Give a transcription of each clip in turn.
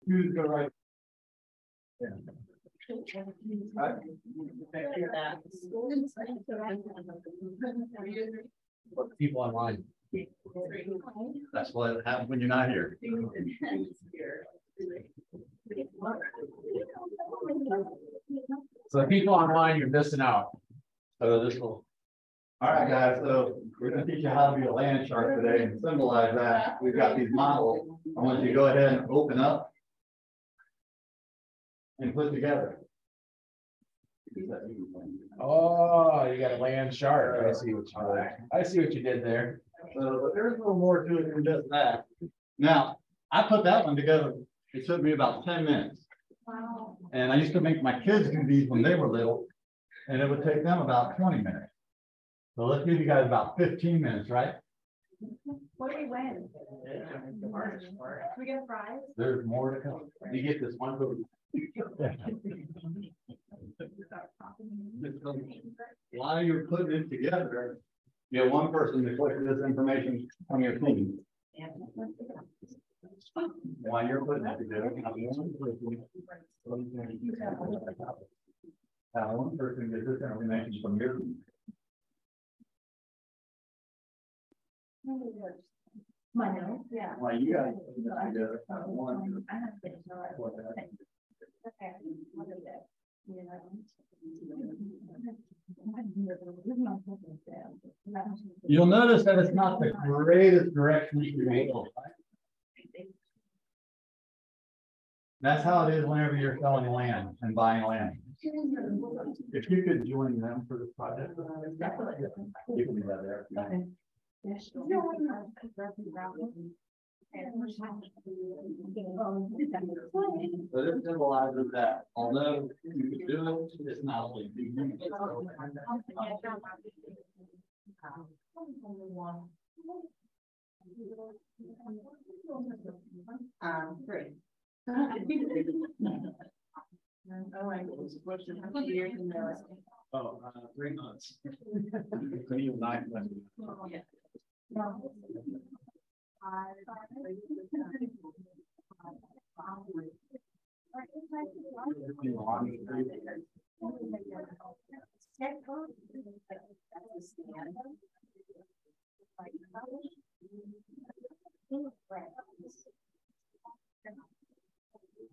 Who's go right? Yeah. People online. That's what happens when you're not here. So the people online, you're missing out. So this will. All right, guys. So we're going to teach you how to be a land shark today and symbolize that. We've got these models. I want you to go ahead and open up and put together. Oh, you got a land shark. I see what you did. I see what you did there. So but there's a little more to it than just that. Now, I put that one together. It took me about 10 minutes. Wow. And I used to make my kids do these when they were little, and it would take them about 20 minutes. So let's give you guys about 15 minutes, right? What do we win? We get a prize? There's more to come. You get this one food. While you're putting it together, you have one person to collect this information from your team. While you're putting it together, one person gets this information from your team. My nose, yeah. Well, you guys put this together. One. Okay. You'll notice that it's not the greatest direction to go. That's how it is whenever you're selling land and buying land. If you could join them for this project, you can do that there. So this symbolizes that although you could do it, it's not only Three. Oh, I was supposed to have years in there. Oh, 3 months. 9 months. Yeah.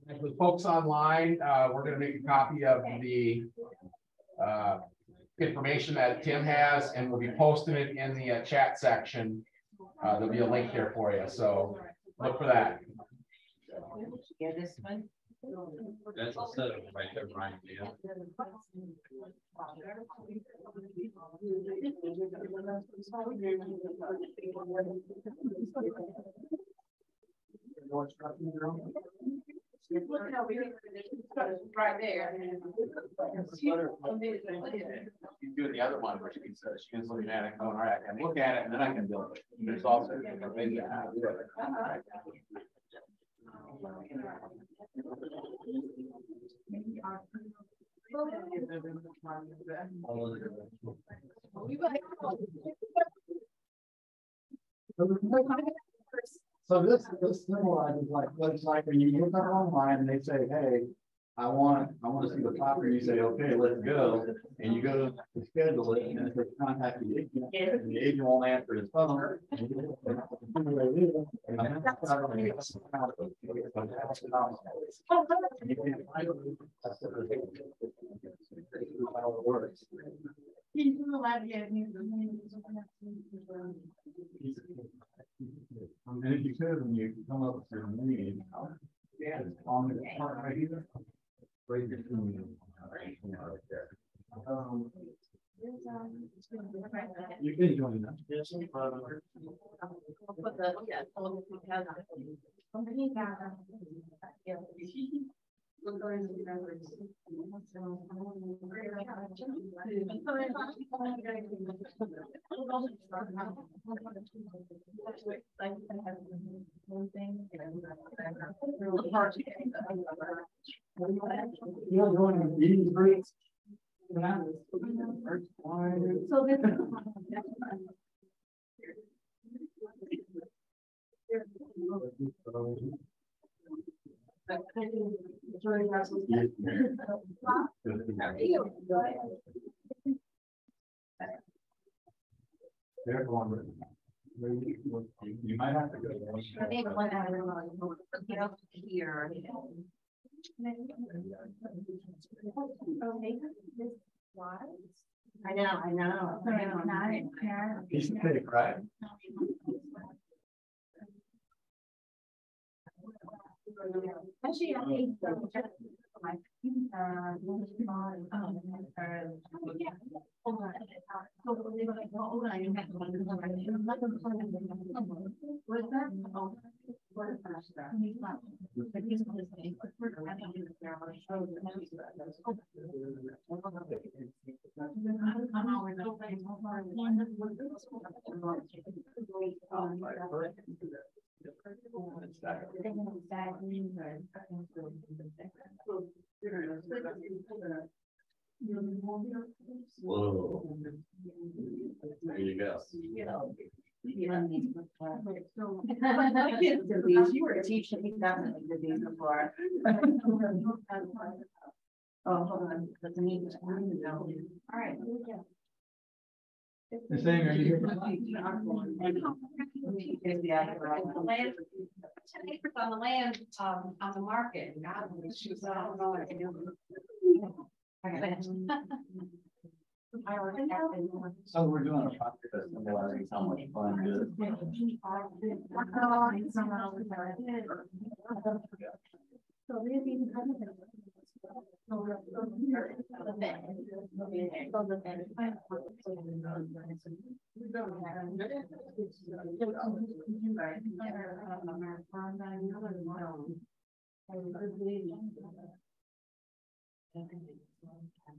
For the folks online, we're going to make a copy of the information that Tim has, and we'll be posting it in the chat section. There'll be a link there for you, so look for that. Yeah, this one. That's a set of right there, Brian. Yeah. Look how we right there. You do the other one where she's looking at it, going, all right, I can look at it and then I can build it. And there's also a video how to do it. So this symbolizes like what it's like when you look up online and they say, hey, I want to see the property. You say, okay, let's go. And you go to schedule it, and it says contact the agent, and the agent won't answer his phone. And if you could, when you come up with your meeting, on the part right here, right there. You can join them. You're going these breaks. So this They're going. You might have to go. Here. I know. Piece of cake, right? Actually, I hate Whoa. There you go. You were a teacher, he definitely did these before. Oh, hold on, that's a neat. All right. The same, are you here? The land, 10 acres on the land, on the market. So we're doing a project that's symbolizing how much fun it is.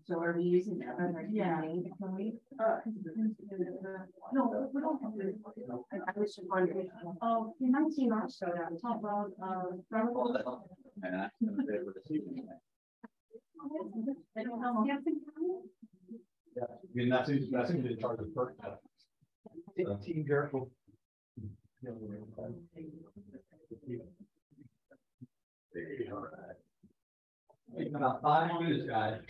So are we using that? Yeah. No, we don't have to. I was just wondering. Oh, you might see our show that talk about, And I'm gonna be able to see them. I don't know. Yeah, I mean, that's in charge of first. 15 careful. All right. In about 5 minutes, guys.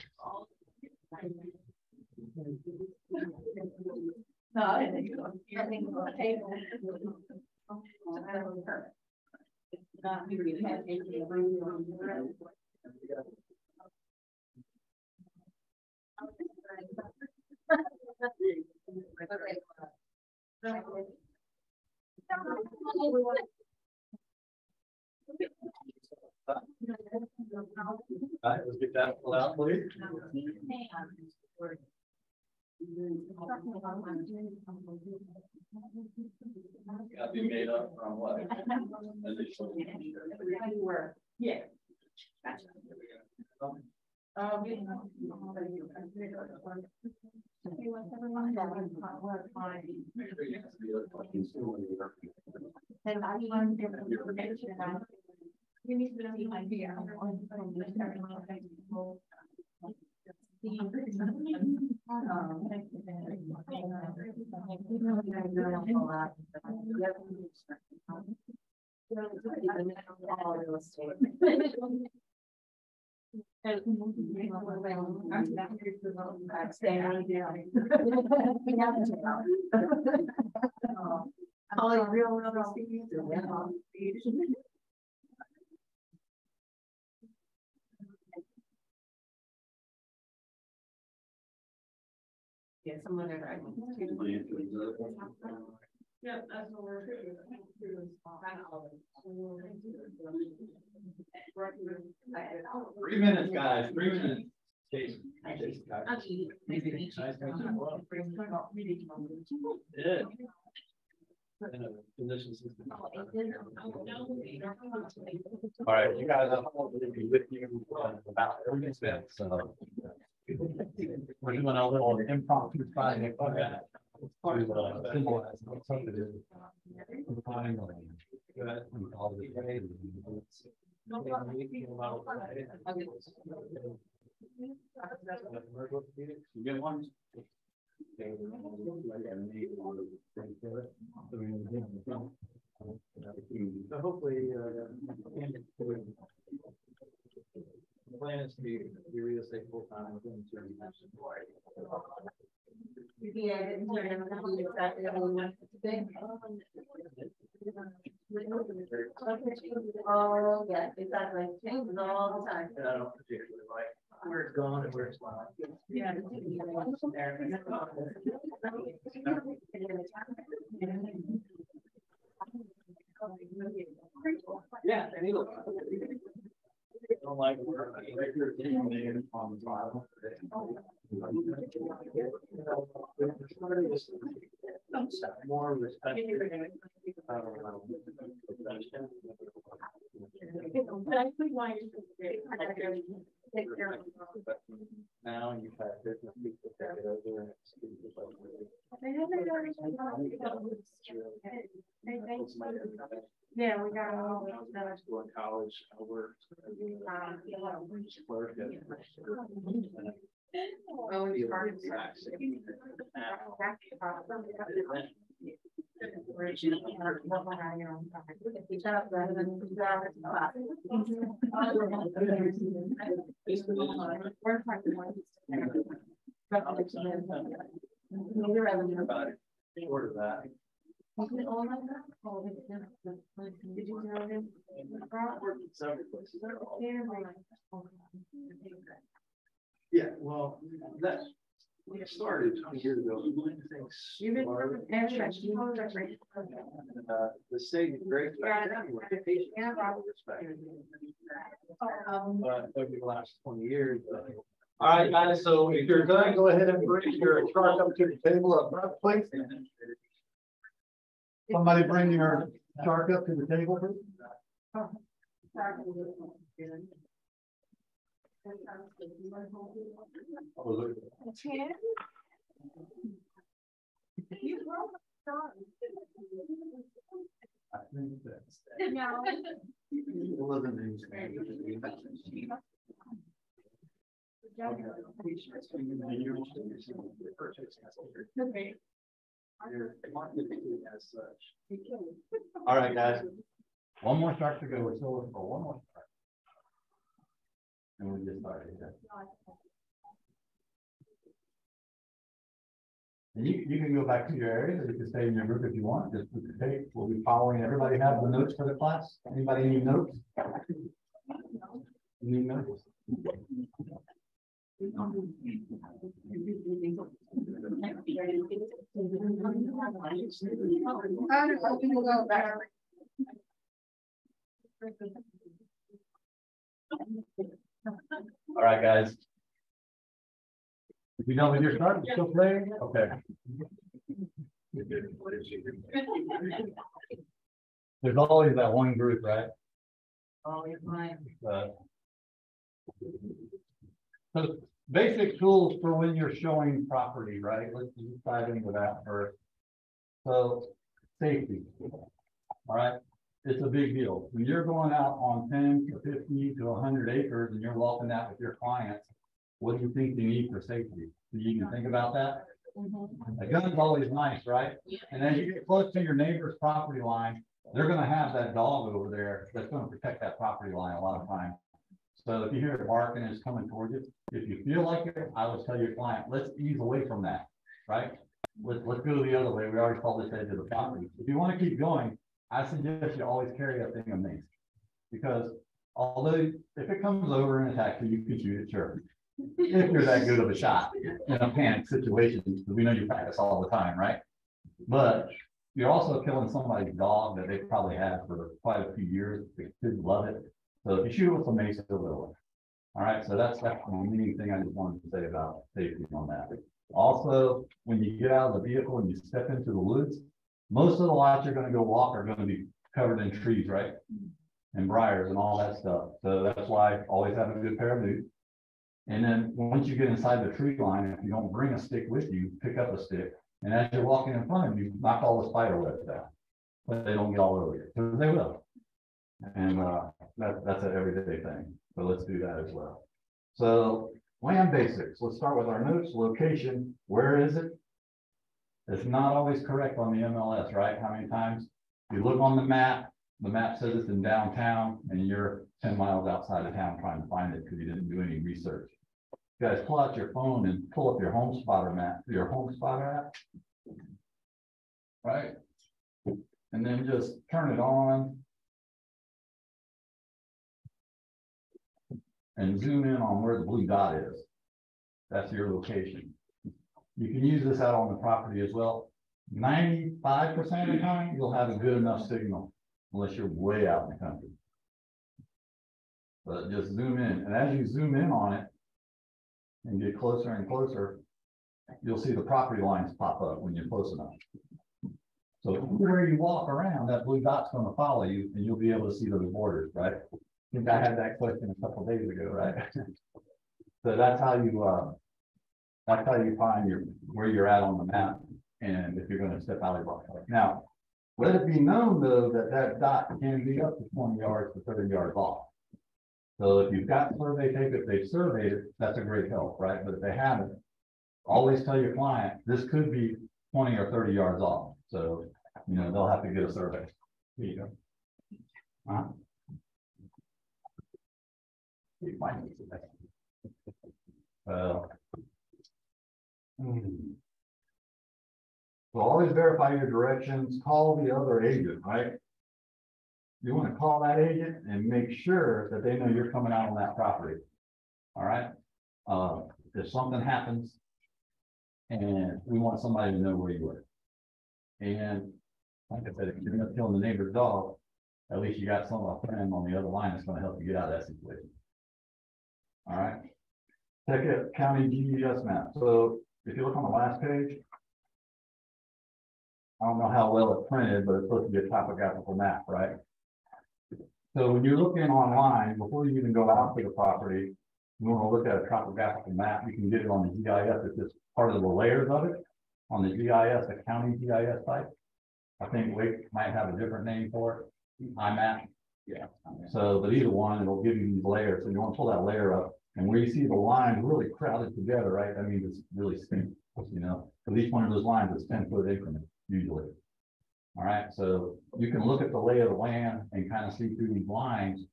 No, I think everything's on the table. All right, let's get that pulled out, please. Got to be made up from what? Yeah. And I learned different information. You need to be my fear. Yeah, someone there. Yeah, that's what we're doing. 3 minutes, guys, 3 minutes. Jason. Yeah. All right, you guys, I'm going to be with you about 30 minutes. So we're doing a little impromptu project. To symbolize what it is. All the trade. You get one. So hopefully, the plan is to be real estate full time within 2 years. Yeah, I didn't hear him. Exactly what he wants to say. Oh, yeah, exactly. Changes all the time. And I don't particularly like where it's gone and where it's not. Yeah. Yeah, and he looks. Don't like where on the bottom. More respect. Now you've had business people take it over and it's. Yeah, we got all School in college, I worked. Short of that. Did you know him? Several places. Yeah, well, that's, we started 20 years ago. You've been working extra. The state is great. Over the last 20 years. All right, guys, so if you're done, go ahead and bring your chart up to the table up front, please. Somebody bring your chart up to the table, please. All right, guys. One more chart to go. We're still looking for one more chart. And we just started. And you can go back to your areas, or you can stay in your group if you want. Just put the tape. We'll be following. Everybody have the notes for the class? Anybody need notes? Need notes? All right, guys. If you know when you're starting, still playing? Okay. There's always that one group, right? Oh, you're fine. So basic tools for when you're showing property, right? Let's just dive into that first. So safety. All right. It's a big deal. When you're going out on 10 to 50 to 100 acres and you're walking that with your clients, what do you think you need for safety? Do you even think about that? A gun's always nice, right? And as you get close to your neighbor's property line, they're going to have that dog over there that's going to protect that property line a lot of times. So if you hear it barking and it's coming towards you, if you feel like it, I would tell your client, let's ease away from that, right? Let's go the other way. We already called this edge of the property. If you want to keep going, I suggest you always carry a thing of mace, because although if it comes over and attacks you, you can shoot it, sure. If you're that good of a shot in a panic situation, because we know you practice all the time, right? But you're also killing somebody's dog that they probably had for quite a few years. They didn't love it. So if you shoot with some mace, it'll go away. All right, so that's the main thing I just wanted to say about safety on that. Also, when you get out of the vehicle and you step into the woods, most of the lots you're going to go walk are going to be covered in trees, right? And briars and all that stuff. So that's why always have a good pair of boots. And then once you get inside the tree line, if you don't bring a stick with you, pick up a stick. And as you're walking in front of you, knock all the spider webs down. But they don't get all over you, because they will. And that's an everyday thing. So let's do that as well. So land basics. Let's start with our notes. Location. Where is it? It's not always correct on the MLS, right? How many times You look on the map says it's in downtown, and you're 10 miles outside of town trying to find it because you didn't do any research. You guys pull out your phone and pull up your home spotter map, your home spotter app. Right? And then just turn it on. And zoom in on where the blue dot is. That's your location. You can use this out on the property as well. 95% of the time, you'll have a good enough signal, unless you're way out in the country. But just zoom in, and as you zoom in on it and get closer and closer, you'll see the property lines pop up when you're close enough. So where you walk around, that blue dot's going to follow you, and you'll be able to see those borders, right? I think I had that question a couple of days ago, right? So that's how you find where you're at on the map, and if you're going to step out of the now, let it be known though that dot can be up to 20 yards to 30 yards off. So if you've got survey tape, if they've surveyed it, that's a great help, right? But if they haven't, always tell your client this could be 20 or 30 yards off. So they'll have to get a survey. Here you go. You find it. So always verify your directions, call the other agent, right? You want to call that agent and make sure that they know you're coming out on that property. All right. If something happens and we want somebody to know where you were. And like I said, if you're not killing the neighbor's dog, at least you got a friend on the other line that's going to help you get out of that situation. All right. Check it, county GIS map. So if you look on the last page, I don't know how well it's printed, but it's supposed to be a topographical map, right? So when you're looking online, before you even go out to the property, you want to look at a topographical map. You can get it on the GIS. It's just part of the layers of it on the GIS, the county GIS site. I think Wake might have a different name for it. IMAP. Yeah. So, but either one, it'll give you these layers. So you want to pull that layer up, and where you see the lines really crowded together, right? That means it's really steep, because each one of those lines is 10-foot increment usually. All right, so you can look at the lay of the land and kind of see through these lines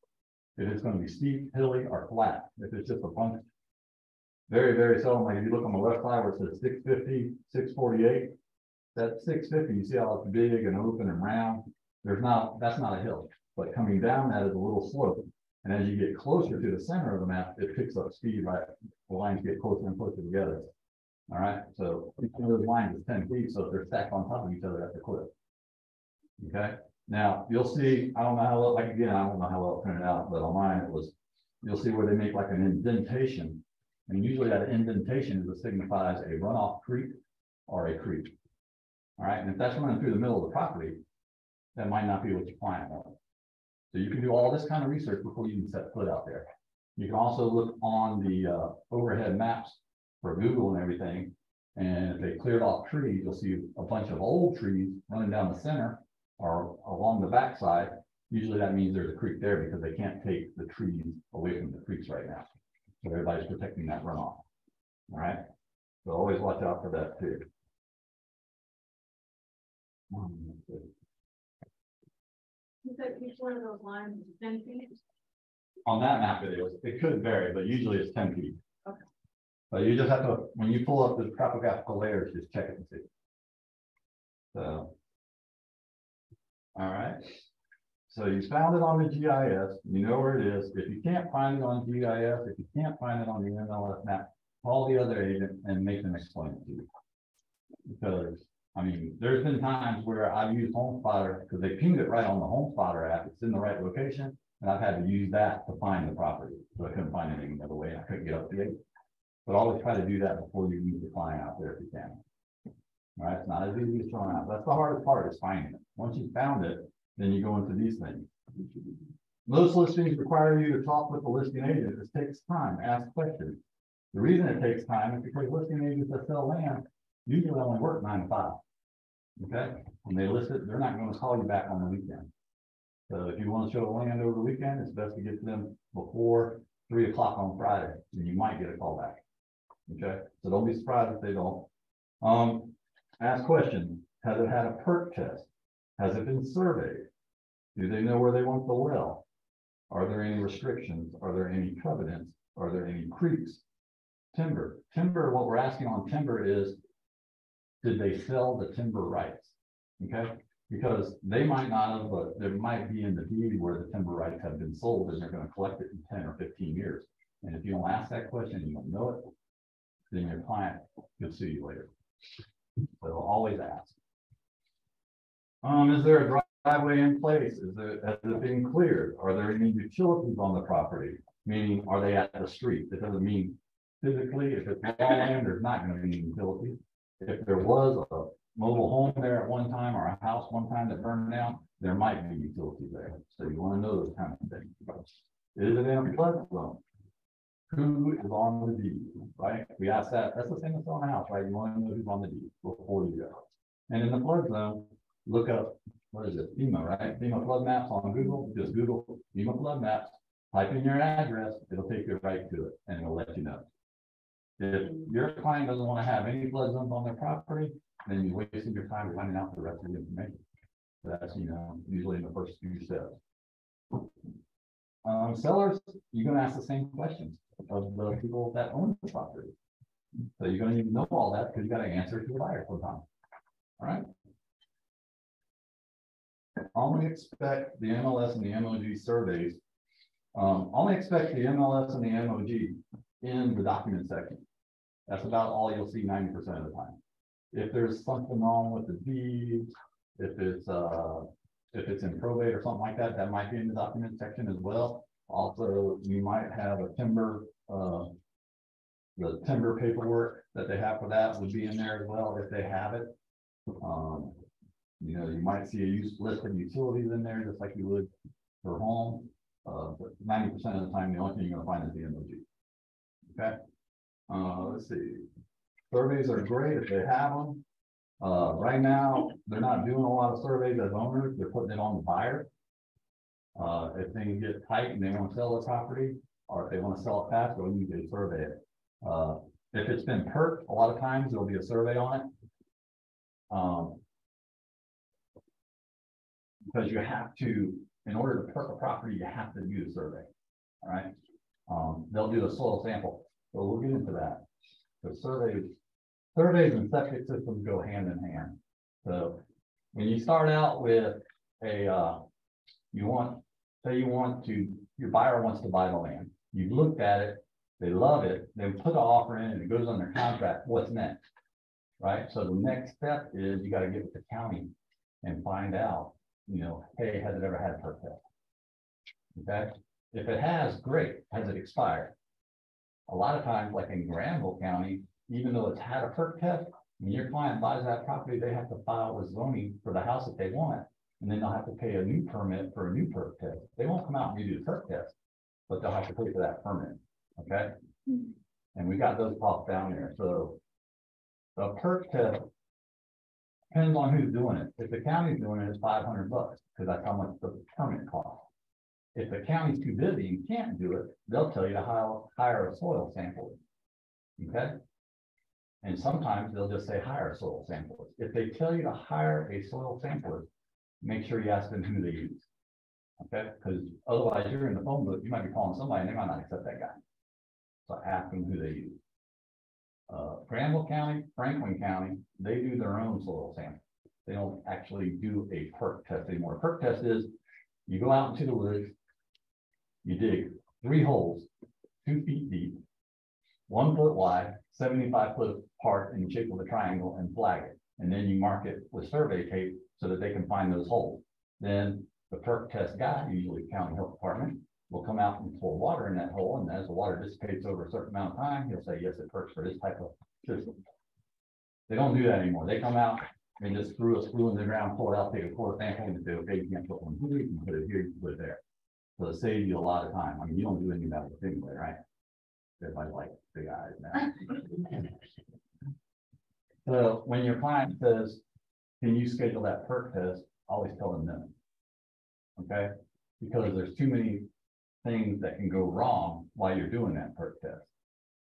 if it's going to be steep, hilly, or flat. If it's just a bunch, very, very seldom. Like if you look on the left side where it says 650, 648, that 650, you see how it's big and open and round. That's not a hill, but coming down that is a little slope. And as you get closer to the center of the map, it picks up speed, right? The lines get closer and closer together. All right, so each one of those lines is 10 feet, so if they're stacked on top of each other, that's a cliff. Okay, now you'll see, I don't know how well, I don't know how well it printed out, but on mine you'll see where they make like an indentation. And usually that indentation is what signifies a runoff creek or a creek. All right, and if that's running through the middle of the property, that might not be what your client wants. So you can do all this kind of research before you even set foot out there. You can also look on the overhead maps for Google and everything. And if they cleared off trees, you'll see a bunch of old trees running down the center or along the backside. Usually that means there's a creek there because they can't take the trees away from the creeks right now. So everybody's protecting that runoff. All right. So always watch out for that too. You said each one of those lines is 10 feet? On that map it could vary, but usually it's 10 feet. Okay. But you just have to, when you pull up the topographical layers, just check it and see. So, all right. So you found it on the GIS, you know where it is. If you can't find it on GIS, if you can't find it on the MLS map, call the other agent and make them explain it to you. Because, I mean, there's been times where I've used HomeSpotter because they pinged it right on the HomeSpotter app. It's in the right location, and I've had to use that to find the property. So I couldn't find it any other way. I couldn't get up to it. But always try to do that before you use the client out there if you can. All right, it's not as easy as throwing out. That's the hardest part, is finding it. Once you've found it, then you go into these things. Most listings require you to talk with the listing agent. This takes time. Ask questions. The reason it takes time is because listing agents that sell land usually only work 9 to 5. Okay, when they list it, they're not going to call you back on the weekend. So if you want to show land over the weekend, it's best to get to them before 3 o'clock on Friday, and you might get a call back. Okay, so don't be surprised if they don't. Ask questions. Has it had a perk test? Has it been surveyed? Do they know where they want the well? Are there any restrictions? Are there any covenants? Are there any creeks? Timber, what we're asking on timber is, did they sell the timber rights? Okay, because they might not have, but there might be in the deed where the timber rights have been sold and they're going to collect it in 10 or 15 years. And if you don't ask that question, you don't know it, then your client could sue you later. So always ask. Is there a driveway in place? Has it been cleared? Are there any utilities on the property? Meaning, are they at the street? That doesn't mean physically, if it's all land, there's not going to be any utilities. If there was a mobile home there at one time or a house one time that burned down, there might be utilities there. So you want to know those kind of things. Is it in a flood zone? Who is on the deed, right? We ask that. That's the same as on a house, right? You want to know who's on the deed before you go. And in the flood zone, look up, what is it? FEMA, right? FEMA flood maps on Google. Just Google FEMA flood maps. Type in your address. It'll take you right to it, and it'll let you know. If your client doesn't want to have any flood zones on their property, then you're wasting your time finding out the rest of the information. That's, usually in the first few steps. Sellers, you're going to ask the same questions of the people that own the property. So you're going to need to know all that because you got to answer to the buyer sometime. All right. Only expect the MLS and the MOG surveys. Only expect the MLS and the MOG in the document section. That's about all you'll see 90% of the time. If there's something wrong with the deed, if it's in probate or something like that, that might be in the document section as well. Also, you might have a timber, the timber paperwork that they have for that would be in there as well if they have it. You might see a list of utilities in there just like you would for home. But 90% of the time, the only thing you're going to find is the MOG. Okay. Let's see. Surveys are great if they have them. Right now, they're not doing a lot of surveys as owners. They're putting it on the buyer. If things get tight and they want to sell the property, or if they want to sell it fast, they'll need to survey it. If it's been perked, a lot of times there'll be a survey on it. Because you have to, in order to perk a property, you have to do the survey. All right. They'll do a soil sample. So we'll get into that. The surveys and septic systems go hand in hand. So when you start out with your buyer wants to buy the land. You've looked at it, they love it, they put the offer in and it goes under contract. What's next? Right. So the next step is you got to get with the county and find out, hey, has it ever had a perk test? Okay. If it has, great. Has it expired? A lot of times, like in Granville County, even though it's had a perk test, when your client buys that property, they have to file with zoning for the house that they want, and then they'll have to pay a new permit for a new perk test. They won't come out and redo the perk test, but they'll have to pay for that permit. Okay. And we got those costs down there. So the perk test depends on who's doing it. If the county's doing it, it's $500 because that's how much the permit costs. If the county's too busy and can't do it, they'll tell you to hire a soil sampler. Okay. And sometimes they'll just say hire a soil sampler. If they tell you to hire a soil sampler, make sure you ask them who they use. Okay. Because otherwise you're in the phone book, you might be calling somebody and they might not accept that guy. So ask them who they use. Granville County, Franklin County, they do their own soil sample. They don't actually do a perk test anymore. A perk test is you go out into the woods, you dig 3 holes, 2 feet deep, 1 foot wide, 75 foot apart in the shape of a triangle and flag it. And then you mark it with survey tape so that they can find those holes. Then the perk test guy, usually county health department, will come out and pour water in that hole. And as the water dissipates over a certain amount of time, he'll say, yes, it perks for this type of system. They don't do that anymore. They come out and just screw a screw in the ground, pull it out, take a core sample and say, okay, you can't put one here, you can put it here, you can put it there. So it saves you a lot of time. I mean, you don't do any of that anyway, right? Everybody likes big eyes now. So when your client says, can you schedule that perk test? Always tell them no. Okay? Because there's too many things that can go wrong while you're doing that perk test.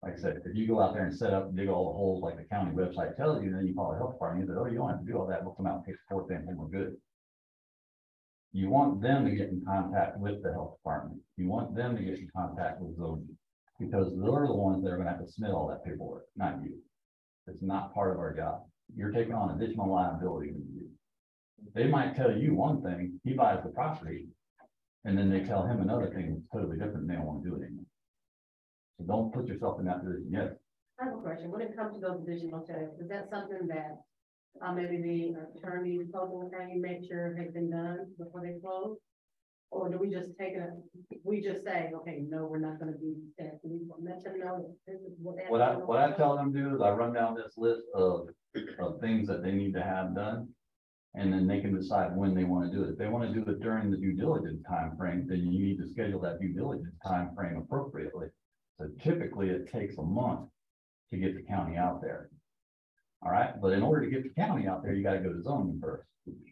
Like I said, if you go out there and set up and dig all the holes like the county website tells you, then you call the health department and say, oh, you don't have to do all that. We'll come out and take the core sample and we're good. You want them to get in contact with the health department. You want them to get in contact with zoning. Because they're the ones that are gonna have to submit all that paperwork, not you. It's not part of our job. You're taking on additional liability than you. They might tell you one thing, he buys the property, and then they tell him another thing that's totally different, and they don't want to do it anymore. So don't put yourself in that position yet. I have a question. When it comes to those additional checks, is that something that maybe the attorney, the closing attorney, make sure has been done before they close? Or do we just we just say, okay, no, we're not gonna do that. Do we let them know this is what? What I tell them to do is I run down this list of things that they need to have done. And then they can decide when they want to do it. If they want to do it during the due diligence time frame, then you need to schedule that due diligence time frame appropriately. So typically it takes a month to get the county out there. All right, but in order to get the county out there, you got to go to zoning first.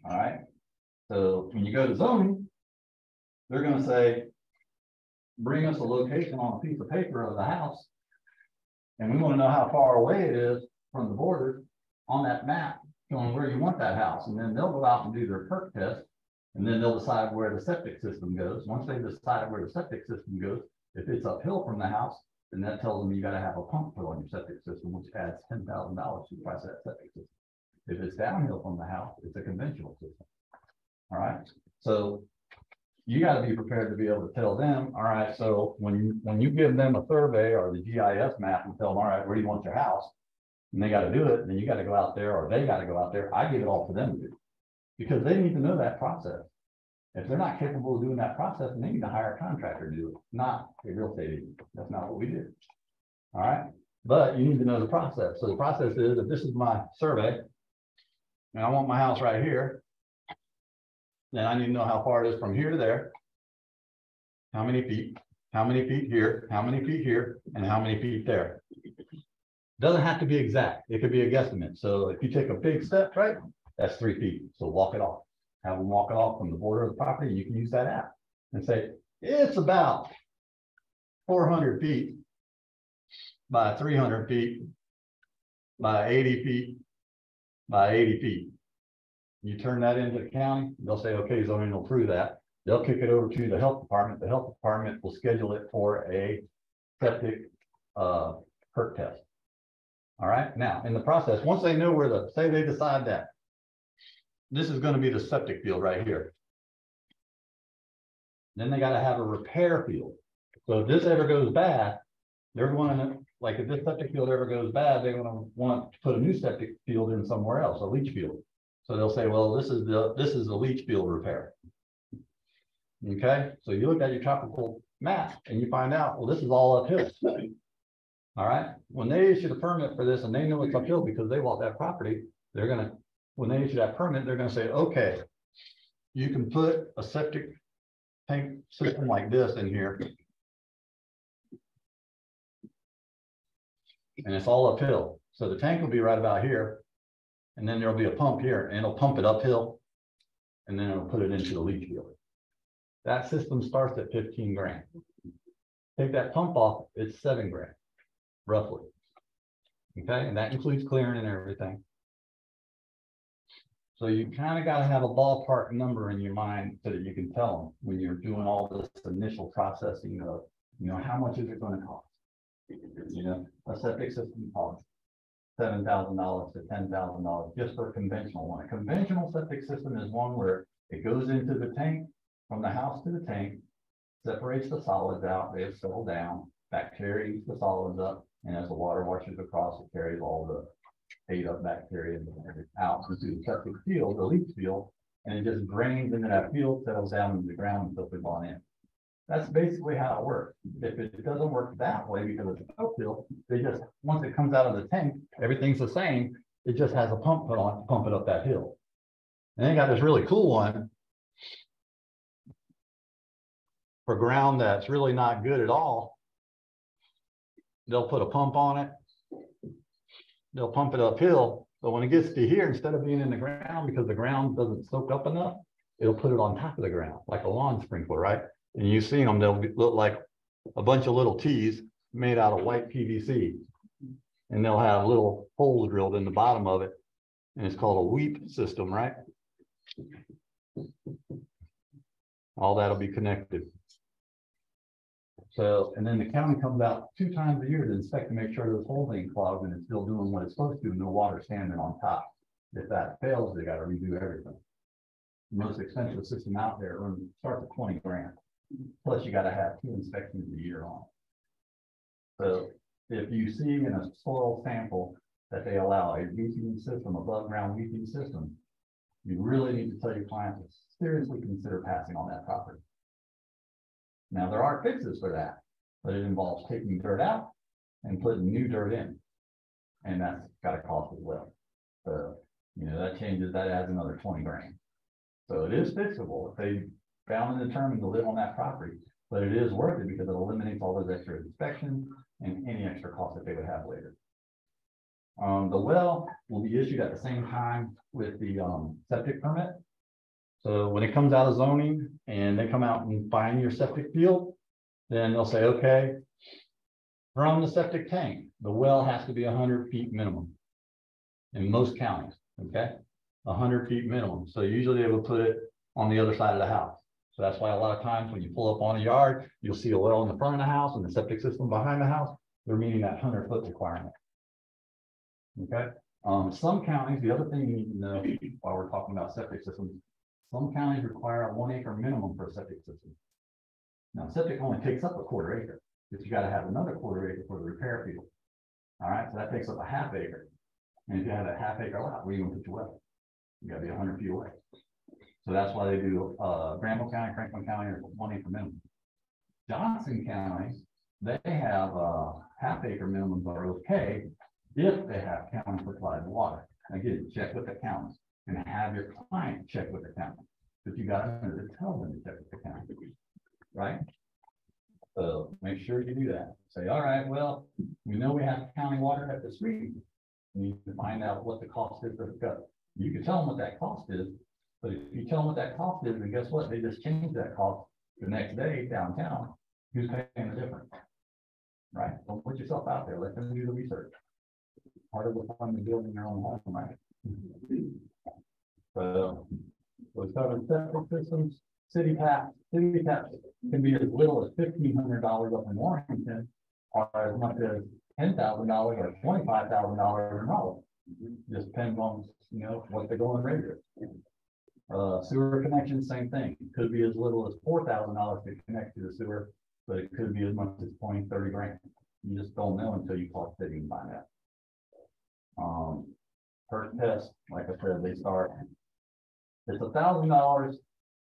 All right. So when you go to zoning, they're going to say, bring us a location on a piece of paper of the house. And we want to know how far away it is from the border on that map, showing where you want that house. And then they'll go out and do their perk test. And then they'll decide where the septic system goes. Once they decide where the septic system goes, if it's uphill from the house, then that tells them you got to have a pump put on your septic system, which adds $10,000 to the price of that septic system. If it's downhill from the house, it's a conventional system. All right. So you got to be prepared to be able to tell them, all right, so when you give them a survey or the GIS map and tell them, all right, where do you want your house? And they got to do it, then you got to go out there, or they got to go out there. I give it all to them to do, because they need to know that process. If they're not capable of doing that process, then they need to hire a contractor to do it, not a real estate agent. That's not what we do. All right, but you need to know the process. So the process is, if this is my survey, and I want my house right here, then I need to know how far it is from here to there, how many feet here, how many feet here, and how many feet there. Doesn't have to be exact. It could be a guesstimate. So if you take a big step, right, that's 3 feet. So walk it off. Have them walk it off from the border of the property. You can use that app and say, it's about 400 feet by 300 feet by 80 feet by 80 feet. You turn that into the county, they'll say, okay, zoning will approve that. They'll kick it over to the health department. The health department will schedule it for a septic perk test. All right. Now, in the process, once they know where say they decide that this is going to be the septic field right here, then they got to have a repair field. So if this ever goes bad, they're going to, like, if this septic field ever goes bad, they're going to want to put a new septic field in somewhere else, a leach field. So they'll say, well, this is the leach field repair. Okay, so you look at your tropical map and you find out, well, this is all uphill. All right, when they issue the permit for this and they know it's uphill because they bought that property, they're gonna, when they issue that permit, they're gonna say, okay, you can put a septic tank system like this in here. And it's all uphill. So the tank will be right about here. And then there'll be a pump here, and it'll pump it uphill, and then it'll put it into the leach field. That system starts at 15 grand. Take that pump off, it's 7 grand, roughly. Okay, and that includes clearing and everything. So you kind of got to have a ballpark number in your mind so that you can tell them when you're doing all this initial processing of, you know, how much is it going to cost? You know, a septic system costs $7,000 to $10,000 just for a conventional one. A conventional septic system is one where it goes into the tank, from the house to the tank, separates the solids out, they settle down, bacteria eats the solids up, and as the water washes across, it carries all the ate up bacteria out into the septic field, the leach field, and it just drains into that field, settles down into the ground and filters on in. That's basically how it works. If it doesn't work that way because it's uphill, they just, once it comes out of the tank, everything's the same. It just has a pump put on to pump it up that hill. And they got this really cool one for ground that's really not good at all. They'll put a pump on it. They'll pump it uphill. But when it gets to here, instead of being in the ground, because the ground doesn't soak up enough, it'll put it on top of the ground, like a lawn sprinkler, right? And you see them, they'll look like a bunch of little T's made out of white PVC. And they'll have little holes drilled in the bottom of it. And it's called a weep system, right? All that'll be connected. So, and then the county comes out 2 times a year to inspect to make sure this whole thing clogged and it's still doing what it's supposed to, no water standing on top. If that fails, they gotta redo everything. The most expensive system out there starts at 20 grand. Plus you gotta have 2 inspections a year on. So if you see in a soil sample that they allow a leaching system, above ground leaching system, you really need to tell your client to seriously consider passing on that property. Now, there are fixes for that, but it involves taking dirt out and putting new dirt in. And that's got a cost as well. So, you know, that adds another 20 grand. So it is fixable if they found and determined to live on that property, but it is worth it because it eliminates all those extra inspections and any extra costs that they would have later. The well will be issued at the same time with the septic permit. So when it comes out of zoning and they come out and find your septic field, then they'll say, okay, from the septic tank, the well has to be 100 feet minimum in most counties, okay? 100 feet minimum. So usually they will put it on the other side of the house. So that's why a lot of times when you pull up on a yard, you'll see a well in the front of the house and the septic system behind the house. They're meeting that 100-foot requirement. Okay. Some counties, the other thing you need to know while we're talking about septic systems, some counties require a 1 acre minimum for a septic system. Now, septic only takes up a 1/4 acre, but you got to have another 1/4 acre for the repair field. All right, so that takes up a 1/2 acre. And if you have a 1/2 acre lot, where are you going to put your well? You got to be 100 feet away. So that's why they do Granville County, Franklin County, or 1 acre minimum. Johnson County, they have 1/2 acre minimums are okay if they have county supplied water. Again, check with the county and have your client check with the county. But you got to tell them to check with the county, right? So make sure you do that. Say, all right, well, we know we have county water at the street. We need to find out what the cost is for the cut. You can tell them what that cost is, but if you tell them what that cost is, then guess what? They just change that cost the next day downtown. Who's paying the difference? Right? Don't put yourself out there. Let them do the research. Part of the fun of building their own home, right? So, we're talking septic systems, city tax. City tax can be as little as $1,500 up in Washington, or as much as $10,000 or $25,000 in Raleigh. Just depends on, you know, what the going rate is. Sewer connection, same thing. It could be as little as $4,000 to connect to the sewer, but it could be as much as 20, 30 grand. You just don't know until you call the city and find out. Perk test, like I said, they start. It's $1,000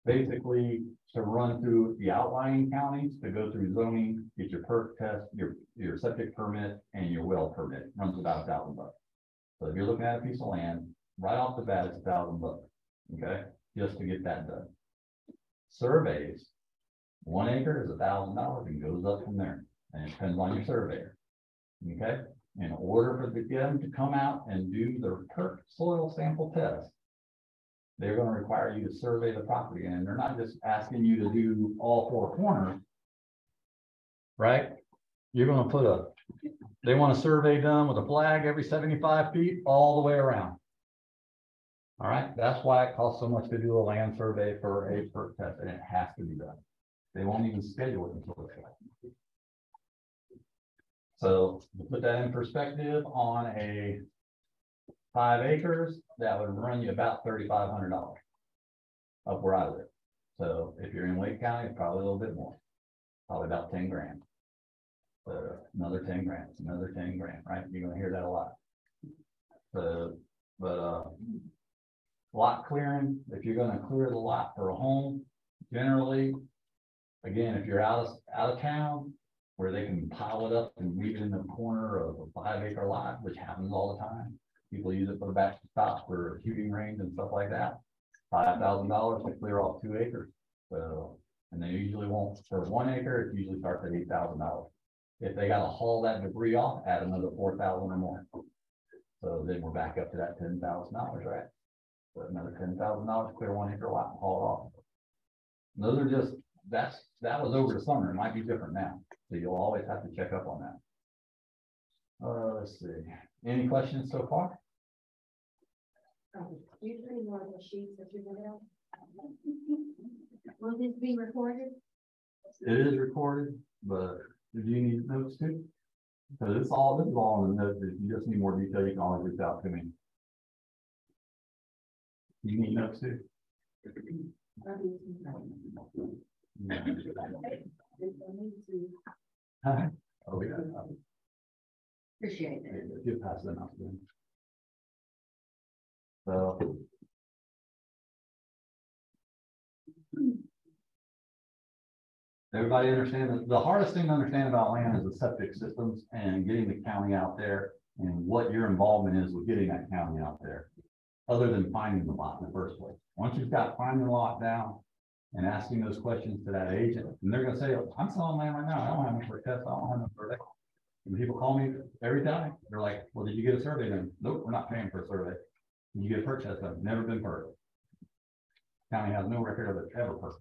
basically to run through the outlying counties, to go through zoning, get your perk test, your septic permit, and your well permit. Runs about $1,000. So if you're looking at a piece of land, right off the bat, it's $1,000. Okay, just to get that done. Surveys, 1 acre is $1,000 and goes up from there, and it depends on your surveyor. Okay, in order for them to come out and do their perk soil sample test, they're going to require you to survey the property, and they're not just asking you to do all 4 corners, right? You're going to put they want a survey done with a flag every 75 feet all the way around. All right, that's why it costs so much to do a land survey for a perk test, and it has to be done. They won't even schedule it until it's done. So to put that in perspective, on a 5 acres, that would run you about $3,500 up where I live. So if you're in Wake County, it's probably a little bit more, probably about 10 grand. So another 10 grand, another 10 grand, right? You're gonna hear that a lot. So, but lot clearing, if you're going to clear the lot for a home, generally, again, if you're out of town, where they can pile it up and leave it in the corner of a 5 acre lot, which happens all the time. People use it for the backstop for shooting range and stuff like that. $5,000 to clear off 2 acres. So, and they usually won't, for 1 acre, it usually starts at $8,000. If they got to haul that debris off, add another $4,000 or more. So then we're back up to that $10,000, right? So another $10,000 clear 1 acre lot and haul it off. And those are just, that was over the summer. It might be different now. So you'll always have to check up on that. Let's see. Any questions so far? Usually one of the sheets that you get out. Will this be recorded? It is recorded, but do you need notes too? Because this is all in the notes. If you just need more detail, you can always reach out to me. You need notes too? Yeah. Oh, yeah. Appreciate it. Get past them out then. So. Everybody understand that the hardest thing to understand about land is the septic systems and getting the county out there and what your involvement is with getting that county out there. Other than finding the lot in the first place. Once you've got finding the lot down and asking those questions to that agent, and they're gonna say, I'm selling land right now. I don't have no test. I don't have no survey. And people call me every time. They're like, well, did you get a survey done? Nope, we're not paying for a survey. Did you get a perk test done? Never been perked. County has no record of it ever perked.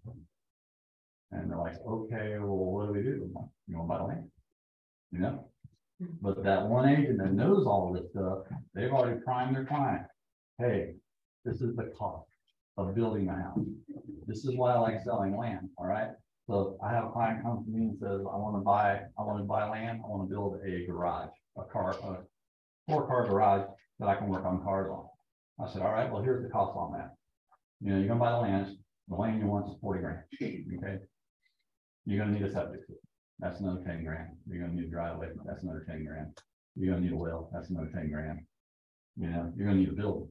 And they're like, okay, well, what do we do? You want to buy the land? You know? But that one agent that knows all this stuff, they've already primed their client. Hey, this is the cost of building a house. This is why I like selling land. All right. So I have a client come to me and says, I want to buy land. I want to build a garage, a 4-car garage that I can work on cars on. I said, all right, well, here's the cost on that. You know, you're gonna buy the land. The land you want is 40 grand. Okay. You're gonna need a septic system. That's another 10 grand. You're gonna need a driveway. That's another 10 grand. You're gonna need a well. That's another 10 grand. You know, you're gonna need a building.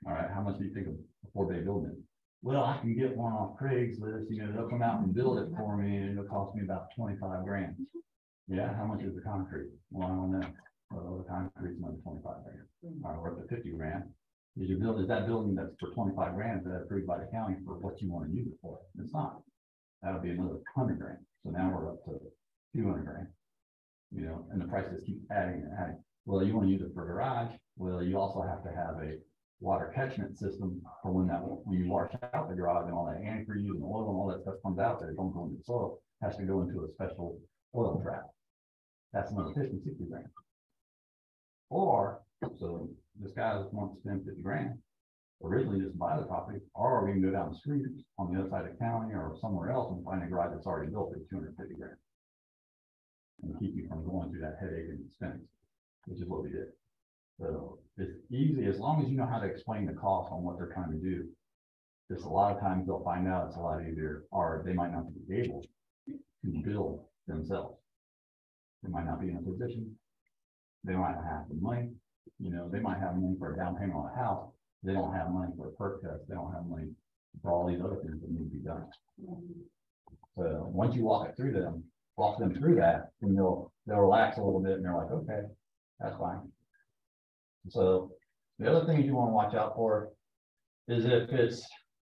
All right. How much do you think of before they build it? Well, I can get one off Craigslist. You know, they'll come out and build it for me, and it'll cost me about 25 grand. Yeah. How much is the concrete? Well, I don't know. Well, the concrete's another 25 grand. All right, we're up to 50 grand. Is that building that's for 25 grand, is that approved by the county for what you want to use it for? It's not. That'll be another 100 grand. So now we're up to 200 grand. You know, and the prices keep adding and adding. Well, you want to use it for garage. Well, you also have to have a water catchment system for when you wash out the garage and all that antifreeze and oil and all that stuff comes out there. It don't go into the soil. It has to go into a special oil trap. That's another 50, 60 grand. Or, so this guy wants to spend 50 grand, originally just buy the property, or we can go down the street on the other side of the county or somewhere else and find a garage that's already built at 250 grand. And keep you from going through that headache and expense, which is what we did. So it's easy, as long as you know how to explain the cost on what they're trying to do. Just a lot of times they'll find out it's a lot easier, or they might not be able to build themselves. They might not be in a position. They might not have the money. You know, they might have money for a down payment on a house. They don't have money for a perk test. They don't have money for all these other things that need to be done. So once you walk them through that, and they'll relax a little bit, and they're like, okay, that's fine. So the other things you want to watch out for is if it's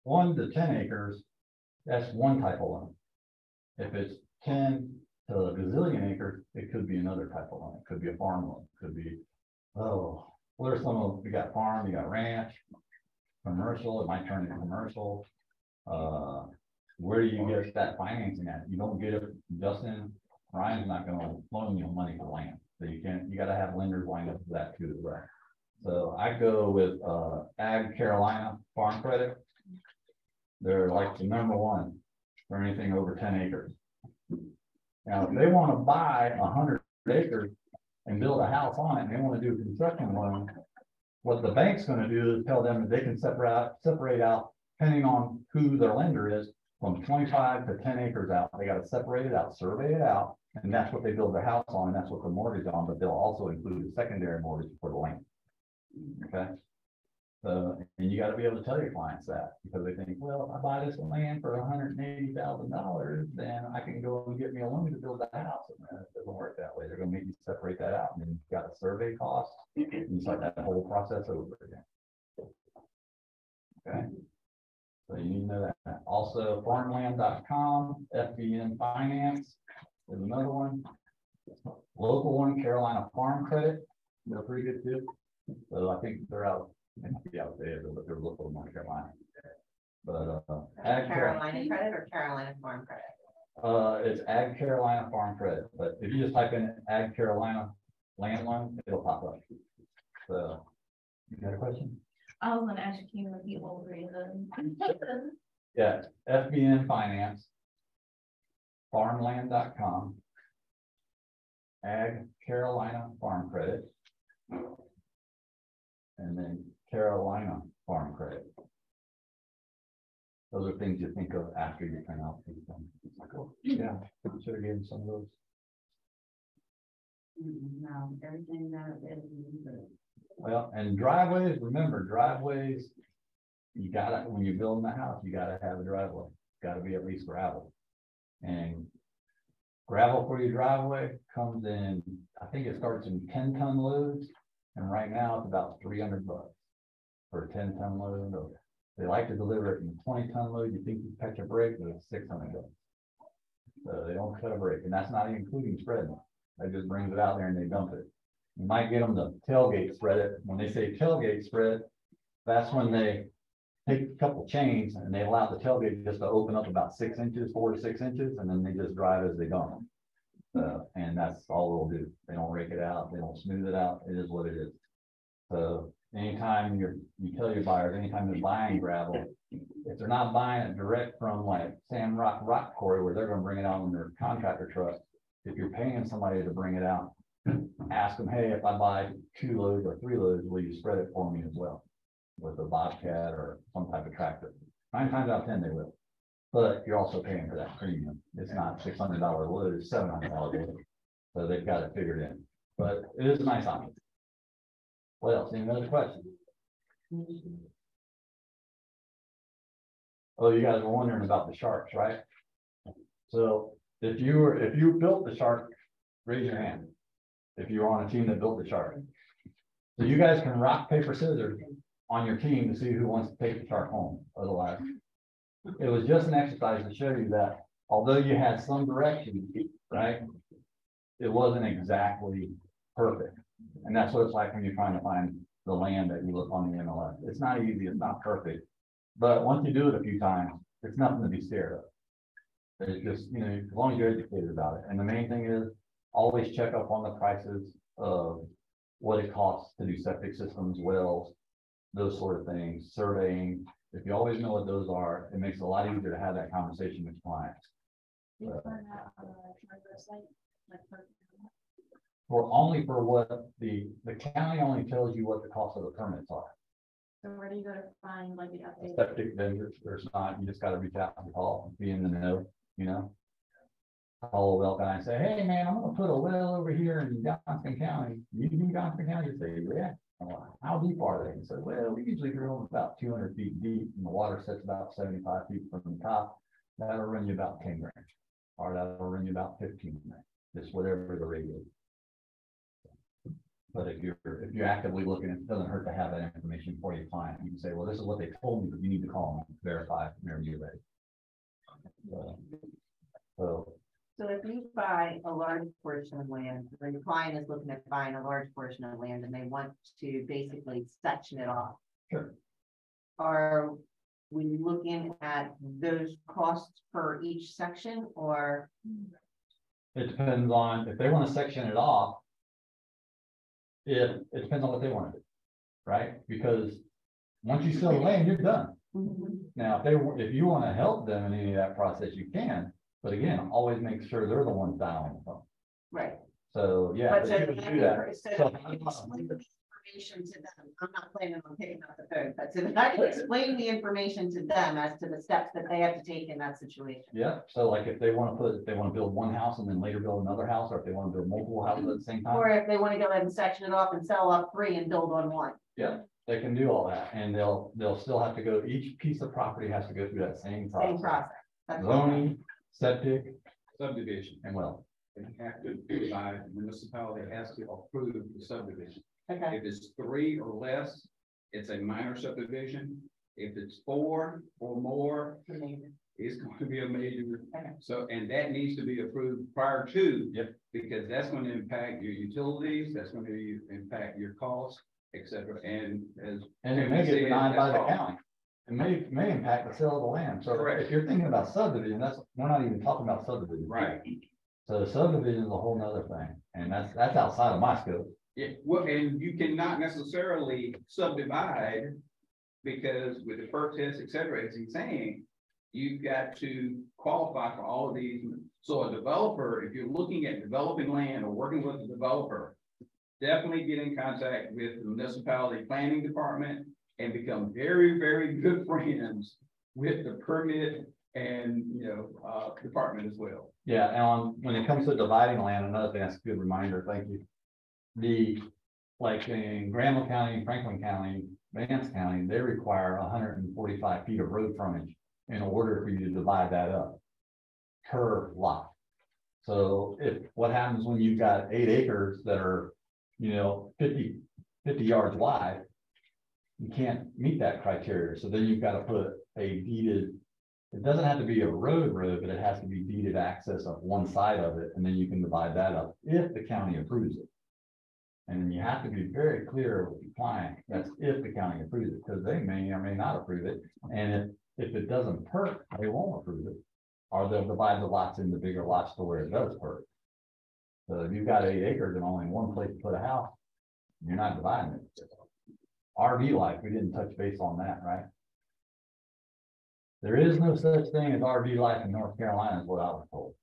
1 to 10 acres, that's one type of loan. If it's 10 to a gazillion acres, it could be another type of loan. It could be a farm loan. It could be, oh, what are some of, you got farm, you got ranch, commercial, it might turn into commercial. Where do you get that financing at? You don't get it, Justin, Ryan's not going to loan you money for land. So you got to have lenders lined up for that too as well. So I go with Ag Carolina Farm Credit. They're like the #1 for anything over 10 acres. Now, if they want to buy 100 acres and build a house on it, and they want to do a construction loan, what the bank's going to do is tell them that they can separate out, depending on who their lender is, from 25 to 10 acres out. They got to separate it out, survey it out, and that's what they build their house on, and that's what the mortgage on, but they'll also include a secondary mortgage for the land. Okay. So, and you got to be able to tell your clients that, because they think, well, if I buy this land for $180,000, then I can go and get me a loan to build the house. And it doesn't work that way. They're going to make you separate that out, and then you've got a survey cost, and you start that whole process over again. Okay. So you need to know that. Also, farmland.com, FBN Finance is another one. Local one, Carolina Farm Credit. They're pretty good too. So I think they're out. They might be out there, but they're local in North Carolina. But Ag Carolina Credit or Carolina Farm Credit? It's Ag Carolina Farm Credit. But if you just type in Ag Carolina land loan, it'll pop up. So you got a question? I was gonna ask you if you over Yeah, FBN Finance, farmland.com, Ag Carolina Farm Credit, and then Carolina Farm Credit. Those are things you think of after you print out these things. It's like, oh, yeah, should have given some of those. No, everything that is. Well, and driveways, remember driveways, you gotta, when you're building a house, you gotta have a driveway. It's gotta be at least gravel. And gravel for your driveway comes in, I think it starts in 10-ton loads. And right now it's about $300 for a 10-ton load. Or they like to deliver it in a 20-ton load. You think you catch a break, but it's $600. So they don't cut a break, and that's not even including spreading. They just brings it out there and they dump it. You might get them to tailgate spread it. When they say tailgate spread, that's when they take a couple chains and they allow the tailgate just to open up about 6 inches, 4 to 6 inches, and then they just drive as they go. And that's all they'll do. They don't rake it out. They don't smooth it out. It is what it is. So anytime you tell your buyers, anytime they're buying gravel, if they're not buying it direct from like Sam Rock Quarry, where they're going to bring it out on their contractor truck, if you're paying somebody to bring it out, ask them, hey, if I buy 2 loads or 3 loads, will you spread it for me as well with a Bobcat or some type of tractor? 9 times out of 10 they will, but you're also paying for that premium. It's not $600 load, it's $700 load. So they've got it figured in, but it is a nice option. What else? Any other questions? Oh, you guys were wondering about the sharks, right? So if you built the shark, raise your hand. If you were on a team that built the shark. So you guys can rock, paper, scissors on your team to see who wants to take the shark home. Otherwise, it was just an exercise to show you that although you had some direction, right, it wasn't exactly perfect. And that's what it's like when you're trying to find the land that you look on the MLS. It's not easy, it's not perfect. But once you do it a few times, it's nothing to be scared of. It's just, you know, as long as you're educated about it. And the main thing is always check up on the prices of what it costs to do septic systems, wells, those sort of things, surveying. If you always know what those are, it makes it a lot easier to have that conversation with clients. For what the county only tells you what the cost of the permits are. So where do you go to find like the update? Septic vendors, there's not, you just got to reach out and call, be in the know, you know. Call a well guy and say, hey man, I'm gonna put a well over here in Johnson County. You do Johnson County? You say, yeah. How deep are they? He said, well, we usually drill about 200 feet deep and the water sets about 75 feet from the top. That'll run you about 10 grand. Or that'll run you about 15 grand. Just whatever the rate is. But if you're actively looking, it doesn't hurt to have that information for your client. You can say, well, this is what they told me, but you need to call them, verify whenever you're ready. So if you buy a large portion of land, or your client is looking at buying a large portion of land and they want to basically section it off. Sure. Are we looking at those costs for each section, or? It depends on if they want to section it off. It depends on what they want to do, right? Because once you sell the land, you're done. Mm-hmm. Now, if you want to help them in any of that process, you can. But again, always make sure they're the ones dialing the phone. Right. So yeah, But so you would do that. So explain the information to them. I'm not planning on picking up the phone, but so that I can explain the information to them as to the steps that they have to take in that situation. Yeah. So like if they want to build one house and then later build another house, or if they want to build multiple houses at the same time. Or if they want to go ahead and section it off and sell up 3 and build on 1. Yeah, they can do all that, and they'll still have to go. Each piece of property has to go through that same process. Same process. That's Zoning, septic, Subdivision. and well. They have to divide, the municipality has to approve the subdivision. okay. If it's 3 or less, it's a minor subdivision. If it's 4 or more, it's going to be a major. Okay. So, and that needs to be approved prior to. Yep. Because that's going to impact your utilities, that's going to impact your costs, et cetera. And And it may get denied by the county. It may impact the sale of the land. So Correct. if you're thinking about subdivision, we're not even talking about subdivision. right. So the subdivision is a whole nother thing, and that's outside of my scope. Yeah, well, and you cannot necessarily subdivide because with the perk test, et cetera, as he's saying, you've got to qualify for all of these. So a developer, if you're looking at developing land or working with a developer, definitely get in contact with the municipality planning department and become very, very good friends with the permit and, department as well. Yeah, and when it comes to dividing land, another thing, that's a good reminder, thank you. Like in Granville County, Franklin County, Vance County, they require 145 feet of road frontage in order for you to divide that up per lot. So what happens when you've got 8 acres that are, 50 yards wide, you can't meet that criteria. So then you've got to put a deeded, it doesn't have to be a road, but it has to be deeded access of one side of it. And then you can divide that up if the county approves it. And then you have to be very clear with the client, that's if the county approves it, because they may or may not approve it. And if it doesn't perk, they won't approve it. Or they'll divide the lots into bigger lots to where it does perk. So if you've got 8 acres and only one place to put a house, you're not dividing it. RV life, we didn't touch base on that, right? There is no such thing as RV life in North Carolina, is what I was told,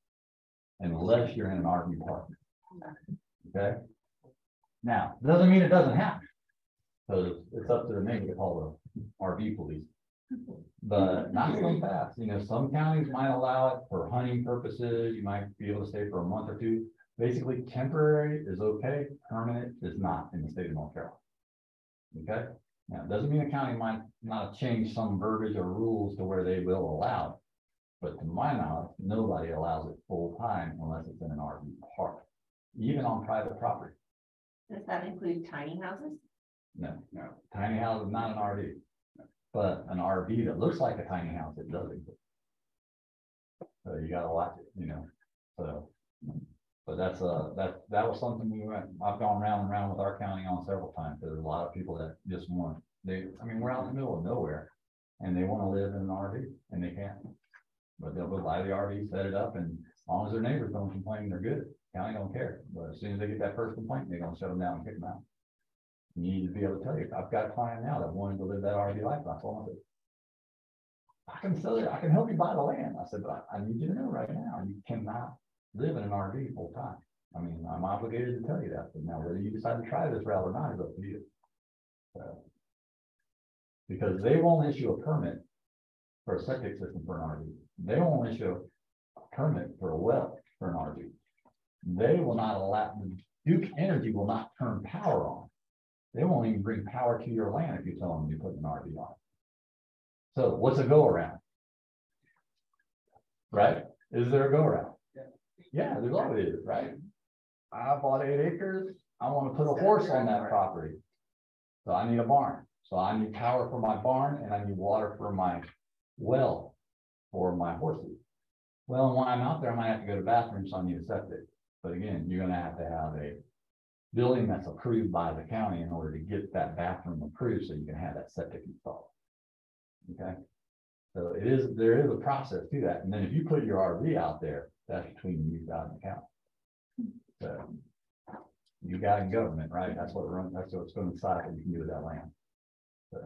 unless you're in an RV park. Okay. Now, doesn't mean it doesn't happen. So it's up to the neighbor to call the RV police. But not so fast. Some counties might allow it for hunting purposes. You might be able to stay for a month or two. Basically, temporary is okay, permanent is not in the state of North Carolina. Okay. Now, it doesn't mean the county might not change some verbiage or rules to where they will allow it. But to my knowledge, nobody allows it full time unless it's in an RV park, even on private property. Does that include tiny houses? No. Tiny house is not an RV, but an RV that looks like a tiny house, it does exist. So you gotta watch it, So, but that was something I've gone round and round with our county on several times. There's a lot of people that just want, we're out in the middle of nowhere and they want to live in an RV and they can't. But they'll go buy the RV, set it up, and as long as their neighbors don't complain, they're good. County don't care. But as soon as they get that first complaint, they're gonna shut them down and kick them out. You need to be able to tell you. I've got a client now that wanted to live that RV life. I told him, I can sell it. I can help you buy the land. I said, but I need you to know right now, you cannot live in an RV full time. I'm obligated to tell you that. But now, whether you decide to try this route or not is up to you. Because they won't issue a permit for a septic system for an RV. They won't issue a permit for a well for an RV. They will not allow, Duke Energy will not turn power on. They won't even bring power to your land if you tell them you put an RV on. So what's a go around? Right? Is there a go around? Yeah, there's always is, right? I bought 8 acres. I want to put a horse on that property. So I need a barn. So I need power for my barn and I need water for my well for my horses. Well, when I'm out there, I might have to go to the bathroom, so I need a septic. But again, you're going to have a building that's approved by the county in order to get that bathroom approved so you can have that septic installed. Okay. So there is a process to that. And then if you put your RV out there, that's between you guys and the county. So you got in government, right? That's what's going to decide what you can do with that land. So.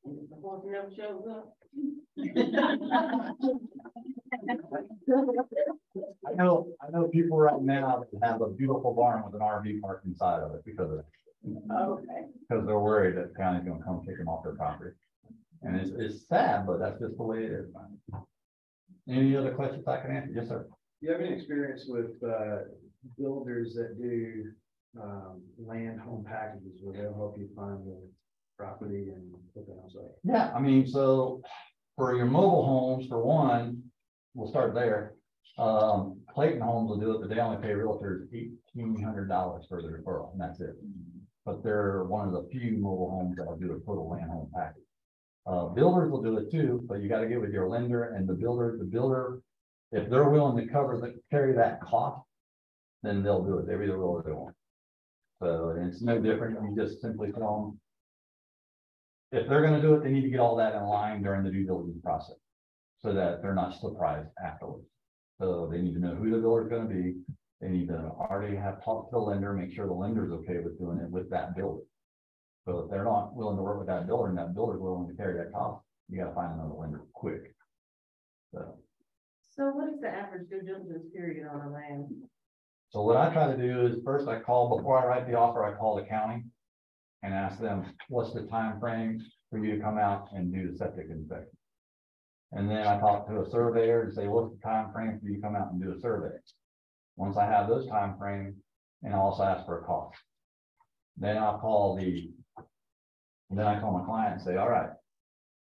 The horse never shows up. I know people right now that have a beautiful barn with an RV parked inside of it because of it. Okay. Because they're worried that the county's going to come kick them off their property. And it's sad, but that's just the way it is. Any other questions I can answer? Yes, sir. You have any experience with builders that do land home packages where they'll help you find the property and put the house up? Yeah, so for your mobile homes, for one, we'll start there. Clayton Homes will do it, but they only pay realtors $1,800 for the referral, and that's it. But they're one of the few mobile homes that'll do a total land home package. Builders will do it too, but you got to get with your lender and the builder, if they're willing to carry that cost, then they'll do it. They either will or they won't. So it's no different. You just simply tell them if they're going to do it, they need to get all that in line during the due diligence process so that they're not surprised afterwards. So they need to know who the builder is going to be. They need to already have talked to the lender, make sure the lender is okay with doing it with that builder. So if they're not willing to work with that builder and that builder is willing to carry that cost, you got to find another lender quick. So what is the average due diligence period on a land? So what I try to do is first I call, before I write the offer, I call the county and ask them, what's the time frame for you to come out and do the septic inspection? And then I talk to a surveyor and say, what's the time frame for you to come out and do a survey? Once I have those time frames, and I also ask for a cost. Then I call my client and say, all right,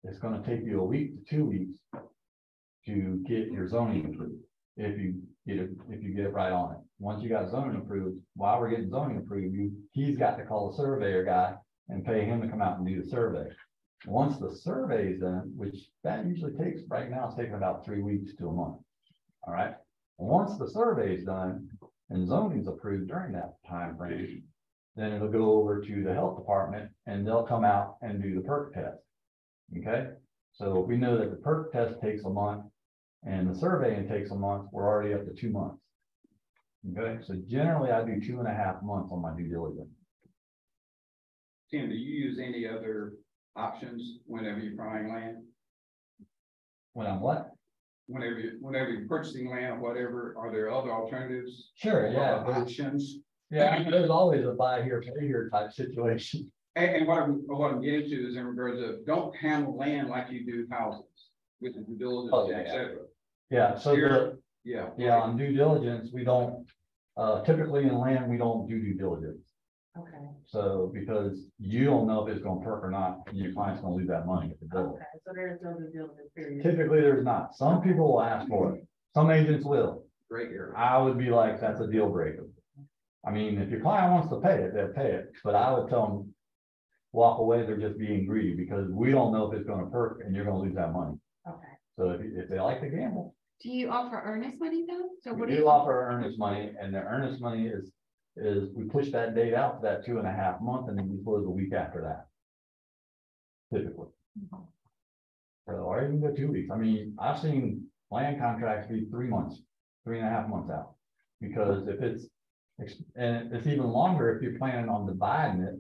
it's gonna take you a week to 2 weeks to get your zoning approved. If you get it right on it. Once you got zoning approved, while we're getting zoning approved, he's got to call the surveyor guy and pay him to come out and do the survey. Once the survey is done, which that usually takes, right now, it's taking about 3 weeks to a month. All right. Once the survey is done and zoning's approved during that time frame, then it'll go over to the health department and they'll come out and do the perk test. Okay. So if we know that the perk test takes a month and the surveying takes a month, we're already up to 2 months. Okay. So generally I do 2.5 months on my due diligence. Tim, do you use any other options whenever you're buying land? When I'm what? Whenever you're purchasing land or whatever, are there other alternatives? Sure, or yeah. other options? Yeah, there's always a buy here, pay here type situation. And what I'm getting to is in regards of, don't handle land like you do houses with the due diligence, Oh, et cetera. Yeah, so Yeah. on due diligence, we don't, typically in land, we don't do due diligence. Okay, So because you don't know if it's gonna perk or not, and your client's gonna lose that money if it doesn't. okay, so there is no due diligence period. Typically, there's not. Some people will ask for it. Some agents will. Great area. I would be like, that's a deal breaker. I mean, if your client wants to pay it, they'll pay it, but I would tell them, walk away, they're just being greedy because we don't know if it's gonna perk and you're gonna lose that money. Okay, So if they like to gamble, Do you offer earnest money though? So what we do do you offer earnest money, and the earnest money is we push that date out to that 2.5 months, and then we close a week after that. Typically. So, or even go 2 weeks. I mean, I've seen land contracts be 3 months, 3.5 months out. Because if and it's even longer if you're planning on dividing it.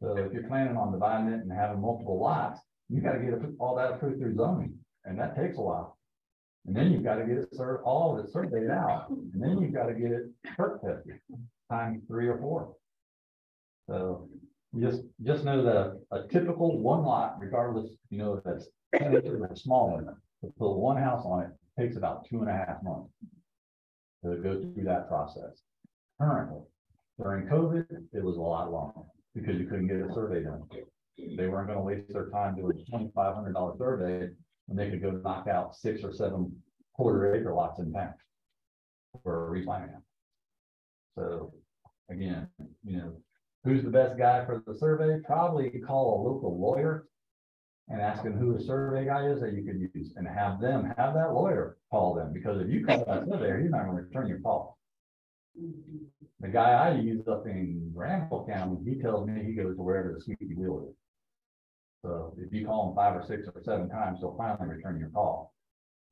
So if you're planning on dividing it and having multiple lots, you gotta get all that approved through zoning, and that takes a while. And then you've got to get it all of it surveyed out, and then you've got to get it perk tested, times 3 or 4. So just know that a typical one lot, regardless, you know, if that's 10 acres or smaller, to put one house on it takes about 2.5 months to go through that process. Currently, during COVID, it was a lot longer because you couldn't get a survey done. They weren't going to waste their time doing a $2,500 survey when they could go knock out 6 or 7 quarter-acre lots in town for a refinance. So again, you know, who's the best guy for the survey? Probably call a local lawyer and ask him who the survey guy is that you could use, and have that lawyer call them, because if you call that surveyor, he's not going to return your call. The guy I use up in Granville County, he tells me he goes to wherever the squeaky wheel is. So if you call him 5 or 6 or 7 times, he'll finally return your call.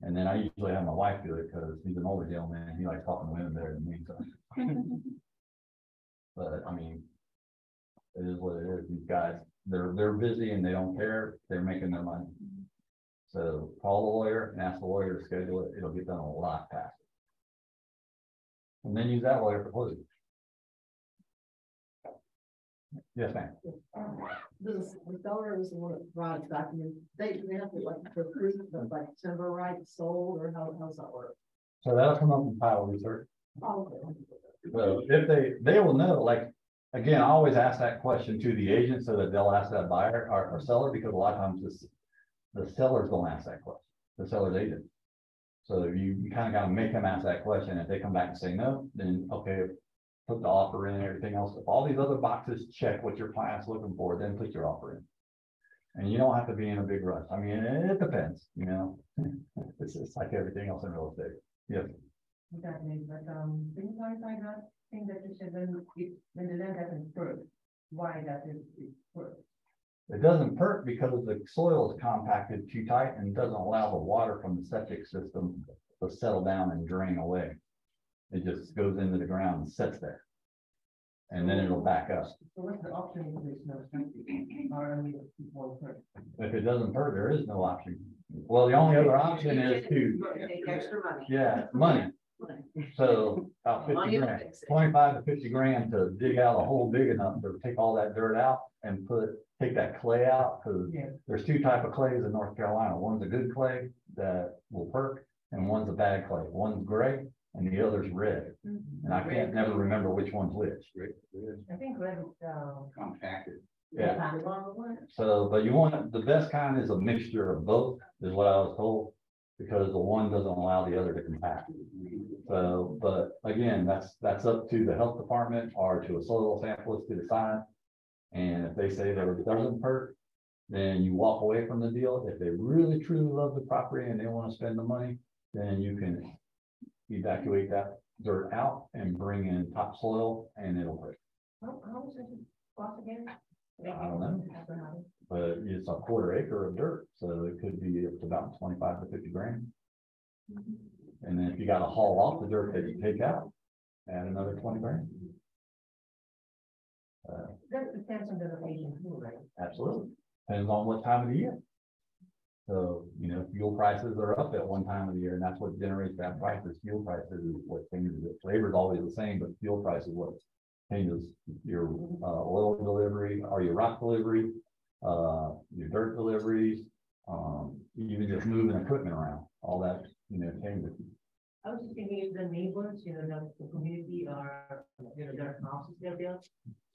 And then I usually have my wife do it because he's an older gentleman and he likes talking to women better than me. So. But I mean, it is what it is. These guys, they're busy and they don't care. They're making their money. So call the lawyer and ask the lawyer to schedule it. It'll get done a lot faster. And then use that lawyer for closing. Yes, ma'am. The seller is the one that provides documents. They have to like for proof of like timber rights sold, or how's that work? So that'll come up in title research. Oh, okay. So if they will know, like, again, I always ask that question to the agent so that they'll ask that buyer or seller, because a lot of times the sellers don't ask that question, the seller's agent. So you kind of got to make them ask that question. If they come back and say no, then okay, put the offer in, everything else. If all these other boxes check what your client's looking for, then put your offer in. And you don't have to be in a big rush. I mean, it depends, you know. It's like everything else in real estate. Yes. exactly, but, can you clarify that thing that you said when the land doesn't perk, why that is perk? It doesn't perk because the soil is compacted too tight and doesn't allow the water from the septic system to settle down and drain away. It just goes into the ground and sits there. and then it'll back up. So what's the option if there's no septic? Or only people perk? If it doesn't hurt, there is no option. Well, the only other option is to, Take extra money. yeah, money. So about 50 Money will grand, fix it. 25 to 50 grand to dig out a hole big enough to take all that dirt out and take that clay out. Cause Yeah. there's two type of clays in North Carolina. One's a good clay that will perk and one's a bad clay. One's gray and the other's red. And I can't never remember which one's which. I think red is, Compacted. Yeah. So, but you want, the best kind is a mixture of both, is what I was told, because the one doesn't allow the other to compact. So, but again, that's up to the health department or to a soil samplist to decide. And if they say that it doesn't hurt, then you walk away from the deal. If they really truly love the property and they want to spend the money, then you can evacuate that dirt out and bring in topsoil and it'll hurt. how much does it cost again? I don't know. But it's a quarter acre of dirt, so it could be up to about 25 to 50 grand. And then if you got to haul off the dirt that you take out, add another 20 grand. That depends on the location too, right? Absolutely. Depends on what time of the year. So, you know, fuel prices are up at one time of the year, and that's what generates that price. Is fuel prices is what changes it. Labor is always the same, but fuel price is what changes your oil delivery or your rock delivery, your dirt deliveries, even just moving equipment around, all that, you know, changes. I was just thinking if the neighbors, the community are, their houses they're built.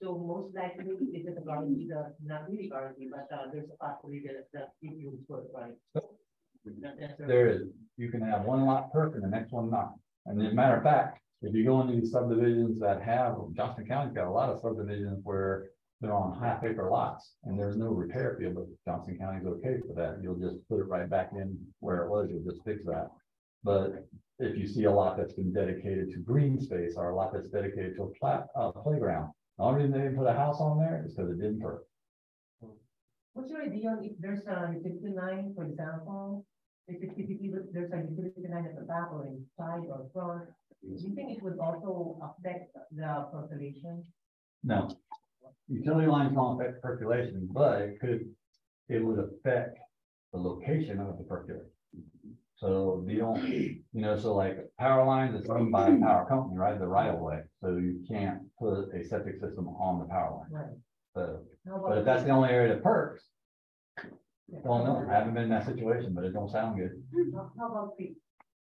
So most likely, is it guarantee not really guarantee, but there's a possibility that if you put, right? There is, you can have one lot perk and the next one not. And as a matter of fact, if you go into these subdivisions that have, Johnson County's got a lot of subdivisions where they're on half acre lots and there's no repair field, but Johnson County's okay for that. You'll just put it right back in where it was, you'll just fix that. But if you see a lot that's been dedicated to green space or a lot that's dedicated to a playground, the only reason they didn't put a house on there is because it didn't work. What's your idea on if there's a utility line, for example, if there's a utility line at the back or inside or front, do you think it would also affect the percolation? No, utility lines don't affect percolation, but it would affect the location of the percolation. So you don't, you know, so like power lines is owned by a power company, right? The right of way. So you can't put a septic system on the power line. Right. So, but if that's the only area that perks, well, no, I haven't been in that situation, but it don't sound good. How about creek?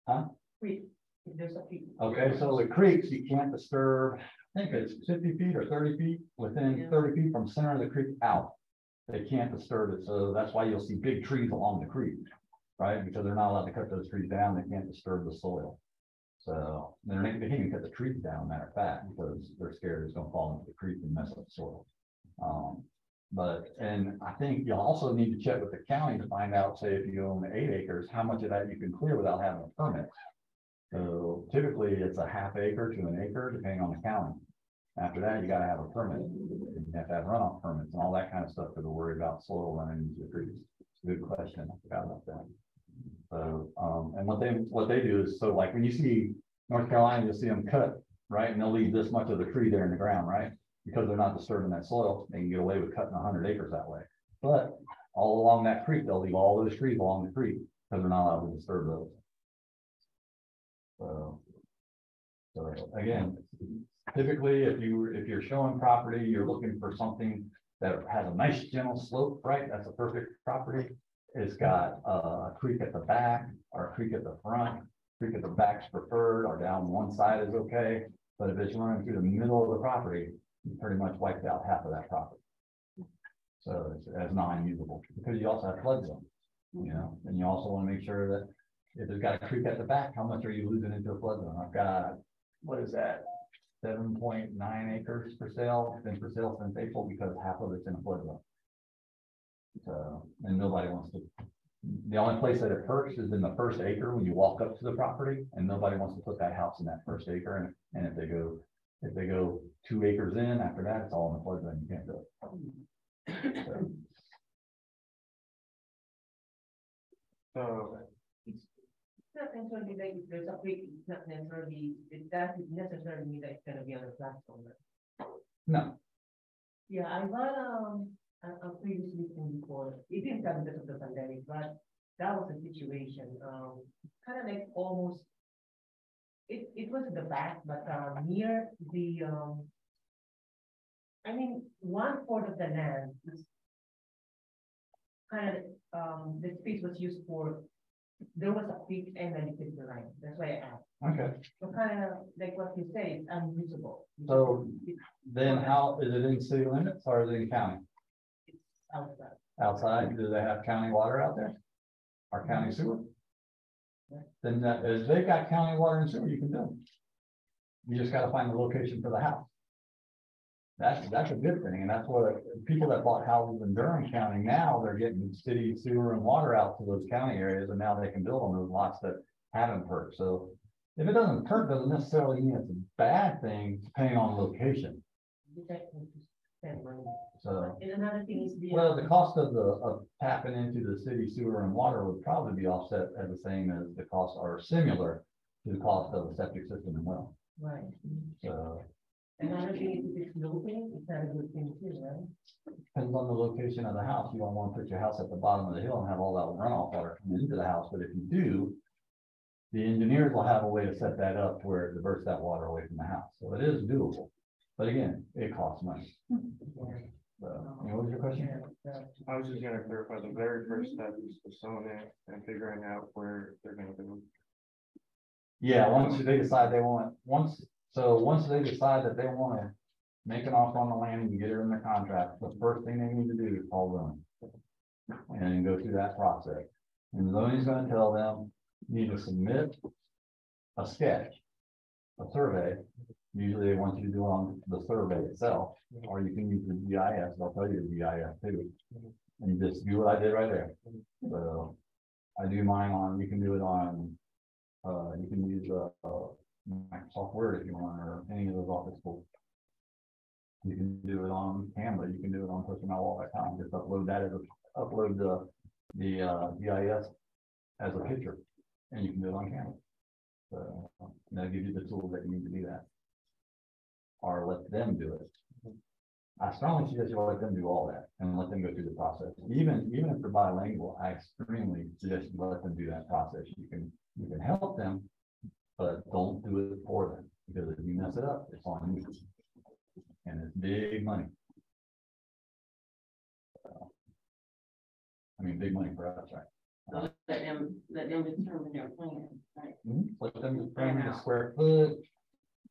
Huh? Creek, if there's a creek. Okay, so the creeks, you can't disturb, I think it's 50 feet or 30 feet, within 30 feet from center of the creek out. They can't disturb it, so that's why you'll see big trees along the creek, right? Because they're not allowed to cut those trees down, they can't disturb the soil. So they can't even cut the trees down, matter of fact, because they're scared it's gonna fall into the creek and mess up the soil. And I think you'll also need to check with the county to find out, say, if you own 8 acres, how much of that you can clear without having a permit. So typically it's a half acre to an acre, depending on the county. After that, you gotta have a permit. You have to have runoff permits and all that kind of stuff to worry about soil running into the creeks. Good question, I forgot about that. So, and what they do is, so like when you see North Carolina, you'll see them cut, right? And they'll leave this much of the tree there in the ground, right? Because they're not disturbing that soil, they can get away with cutting 100 acres that way. But all along that creek, they'll leave all those trees along the creek because they're not allowed to disturb those. So again, typically, if you're showing property, you're looking for something that has a nice gentle slope, right? That's a perfect property. It's got a creek at the back or a creek at the front. Creek at the back's preferred, or down one side is okay. But if it's running through the middle of the property, you pretty much wiped out half of that property. So it's as non-usable, because you also have flood zones, you know, and you also want to make sure that if there's got a creek at the back, how much are you losing into a flood zone? I've got, what is that? 7.9 acres for sale. It's been for sale since April because half of it's in a flood zone. So, and nobody wants to, the only place that it perks is in the first acre when you walk up to the property, and nobody wants to put that house in that first acre. And if they go 2 acres in, after that, it's all in the flood zone. You can't do it. So It's not necessarily like if there's a creek, it's not necessarily, it doesn't necessarily mean that it's gonna be on a platform. No, Yeah, I got, a previous listing before, it didn't come because of the pandemic, but that was the situation, kind of like almost. It was at the back, but, near the, I mean, 1/4 of the land is kind of, the space was used for, there was a creek and then it could be line, that's why I asked. okay, So kind of like what you say, it's unusable. so then how, is it in city limits or is it in county? It's outside. Outside, do they have county water out there? Or county sewer? Then that, if they've got county water and sewer, you can do them. You just gotta find the location for the house. That's a good thing, and that's what people that bought houses in Durham County now, they're getting city sewer and water out to those county areas, and now they can build on those lots that haven't perked. So if it doesn't perk, doesn't necessarily mean it's a bad thing, depending on location. So, And another thing is the. well, the cost of tapping into the city sewer and water would probably be offset as the same as the costs are similar to the cost of a septic system and well. Right. So Another thing is if it's located, it's not a good thing too, right? depends on the location of the house. You don't want to put your house at the bottom of the hill and have all that runoff water coming into the house, but if you do, the engineers will have a way to set that up where it diverts that water away from the house. So it is doable, but again, it costs money. So, what was your question? I was just gonna clarify, the very first step is the zoning and figuring out where they're gonna build. Yeah, once they decide they want, once they decide that they want to make an offer on the land and get it in their contract, the first thing they need to do is call zoning. And go through that process. And zoning's gonna tell them, you need to submit a sketch, a survey. Usually they want you to do it on the survey itself, or you can use the GIS, they'll tell you the GIS too. And you just do what I did right there. So I do mine on, you can do it on, you can use Microsoft Word if you want, or any of those office tools. You can do it on Canva, you can do it on personnel.com, just upload that as a, upload the GIS as a picture, and you can do it on Canva. So that'll give you the tools that you need to do that. Or let them do it. I strongly suggest you let them do all that and let them go through the process. Even if they're bilingual, I extremely suggest you let them do that process. You can help them, but don't do it for them, because if you mess it up, it's on you. And it's big money. I mean, big money for us, right? So let them determine their plan, right? Let them determine the square foot.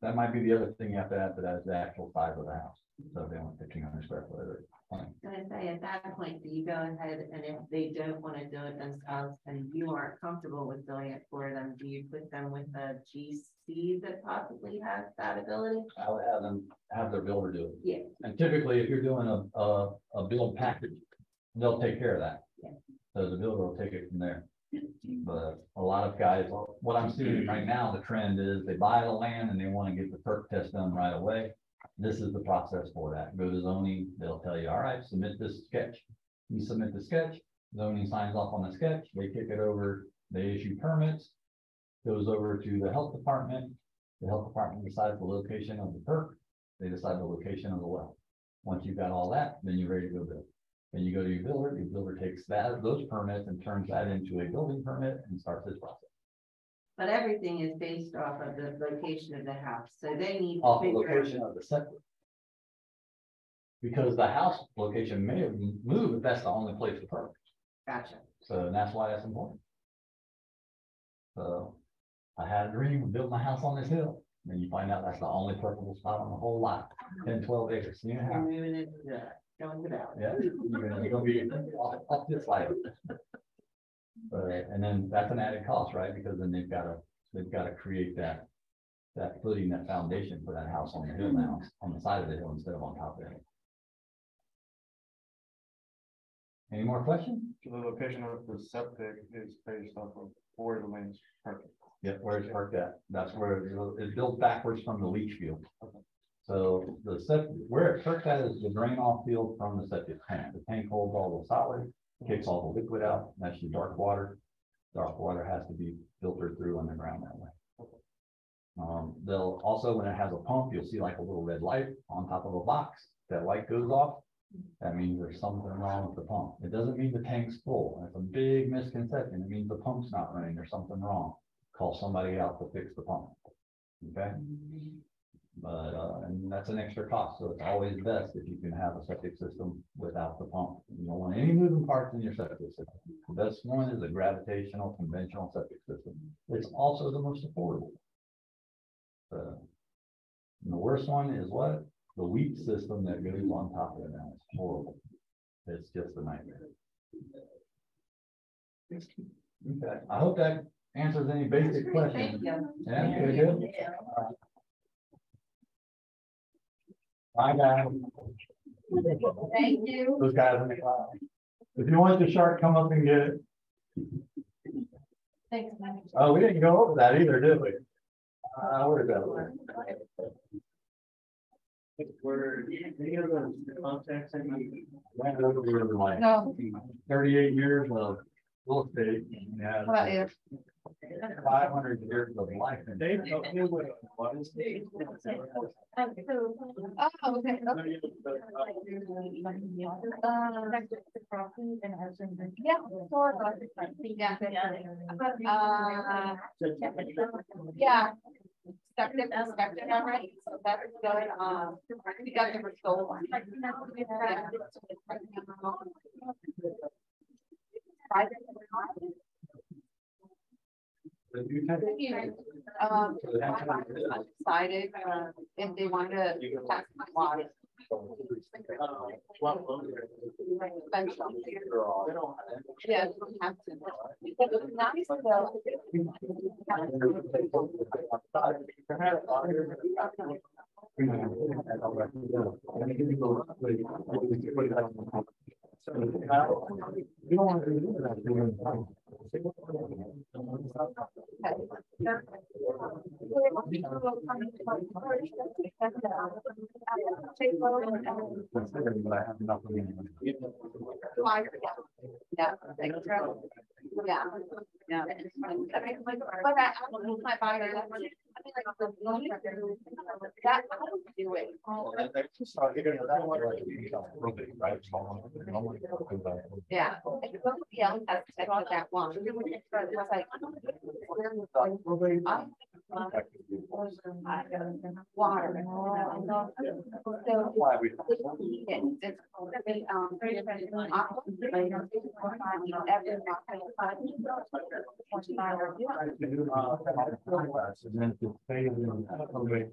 That might be the other thing you have to add to that, is the actual size of the house. So if they want 1,500 square foot or 20. Gonna say at that point, do you go ahead and if they don't want to do it themselves and you aren't comfortable with doing it for them, do you put them with a GC that possibly has that ability? I would have them have their builder do it. Yeah. And typically, if you're doing a build package, they'll take care of that. Yeah. So the builder will take it from there. But a lot of guys, what I'm seeing right now, the trend is they buy the land and they want to get the perk test done right away. This is the process for that. Go to zoning, they'll tell you, all right, submit this sketch. You submit the sketch, zoning signs off on the sketch, they kick it over, they issue permits, goes over to the health department. The health department decides the location of the perk, they decide the location of the well. Once you've got all that, then you're ready to go build. Then you go to your builder takes those permits and turns that into a building permit and starts this process. But everything is based off of the location of the house, so they need to Off the figure out. location of the septic. Because the house location may have moved, if that's the only place to perk. Gotcha. So that's why that's important. So I had a dream of building my house on this hill. Then you find out that's the only perkable spot on the whole lot, 10, 12 acres. You know You're how? moving it to the, going to that. Yeah, you're gonna be off this side. And then that's an added cost, right? Because then they've got to create that footing, that foundation for that house on the hill now, on the side of the hill instead of on top of it. Any more questions? So the location of the septic is based off of where the land's perfect. Yep, where it's parked at. That's where it's built backwards from the leach field. So the septic, where it's parked at is the drain off field from the septic tank. The tank holds all the solid, kicks all the liquid out. That's your dark water. Dark water has to be filtered through underground that way. They'll also, when it has a pump, you'll see like a little red light on top of a box. That light goes off. That means there's something wrong with the pump. It doesn't mean the tank's full. That's a big misconception. It means the pump's not running. There's something wrong. Call somebody out to fix the pump. Okay. But, and that's an extra cost. So it's always best if you can have a septic system without the pump. You don't want any moving parts in your septic system. The best one is a gravitational conventional septic system. It's also the most affordable. And the worst one is what? The wheat system that goes on top of it now. It's horrible. It's just a nightmare. Okay. I hope that answers any basic questions. Yeah, pretty good. Bye, guys. Thank you. Those guys in the cloud. If you want the shark, come up and get it. Thanks, Mike. Oh, we didn't go over that either, did we? Where'd that go? Were any of the contacts that you? No. 38 years of real estate. Yeah. How about you? 500 years of life. They helped me with what is Oh, okay. Yeah. Yeah. Septic inspection already, so that's good. We got the result. Decided if they wanted to tax my water. Yeah, we have to. It was nice though. You don't want to do that. Yeah. But I don't my buyer. That I don't do it. Yeah. Yeah, that's what that one. It's like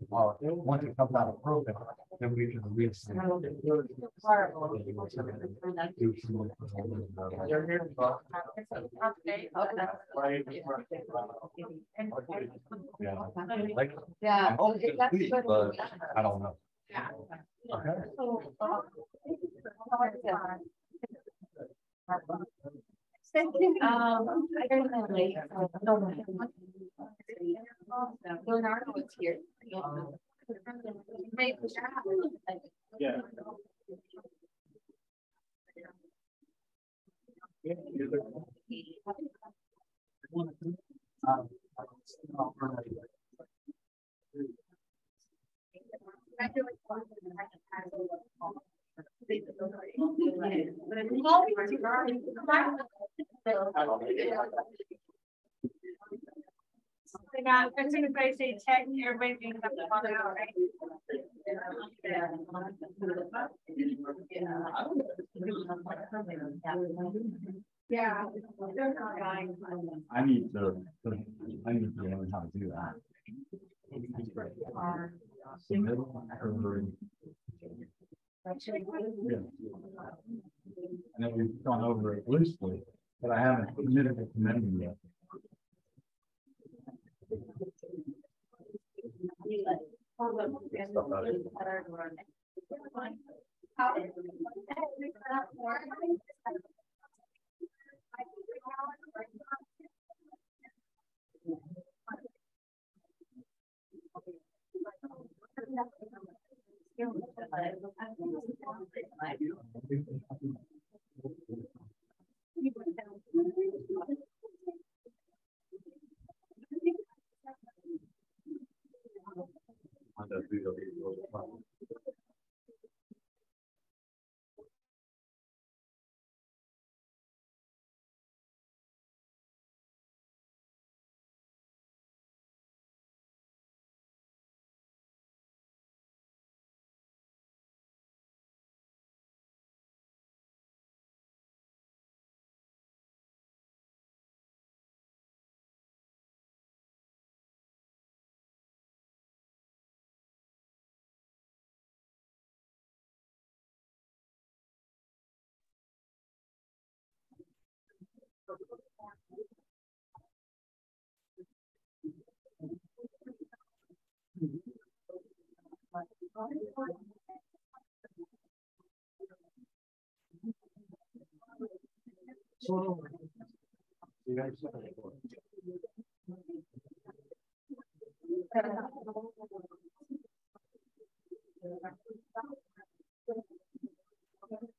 water. Once it comes out of program, then we can release it. Yeah. Like, Yeah. but I don't know. Okay. Leonardo was here. Yeah. They got, as soon as they say tech, everybody thinks that's the mother, right? Yeah. I need to learn how to do that. Submit or- Yeah. I know we've gone over it loosely, but I haven't submitted it to many yet.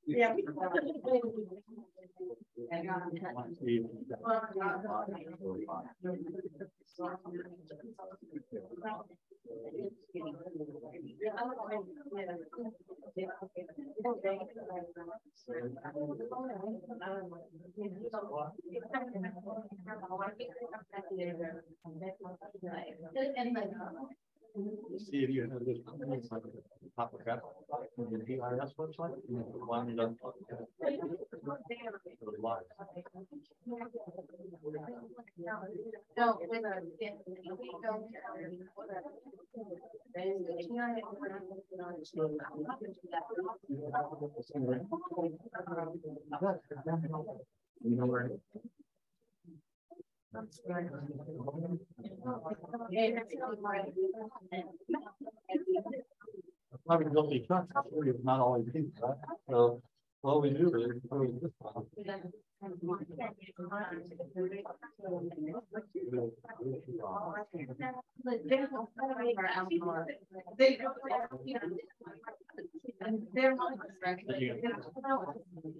Yeah. See if you have this. Top of that. The PRS website. No, You know where? Probably don't be trucks, it's not always things, right? So what we do is this one.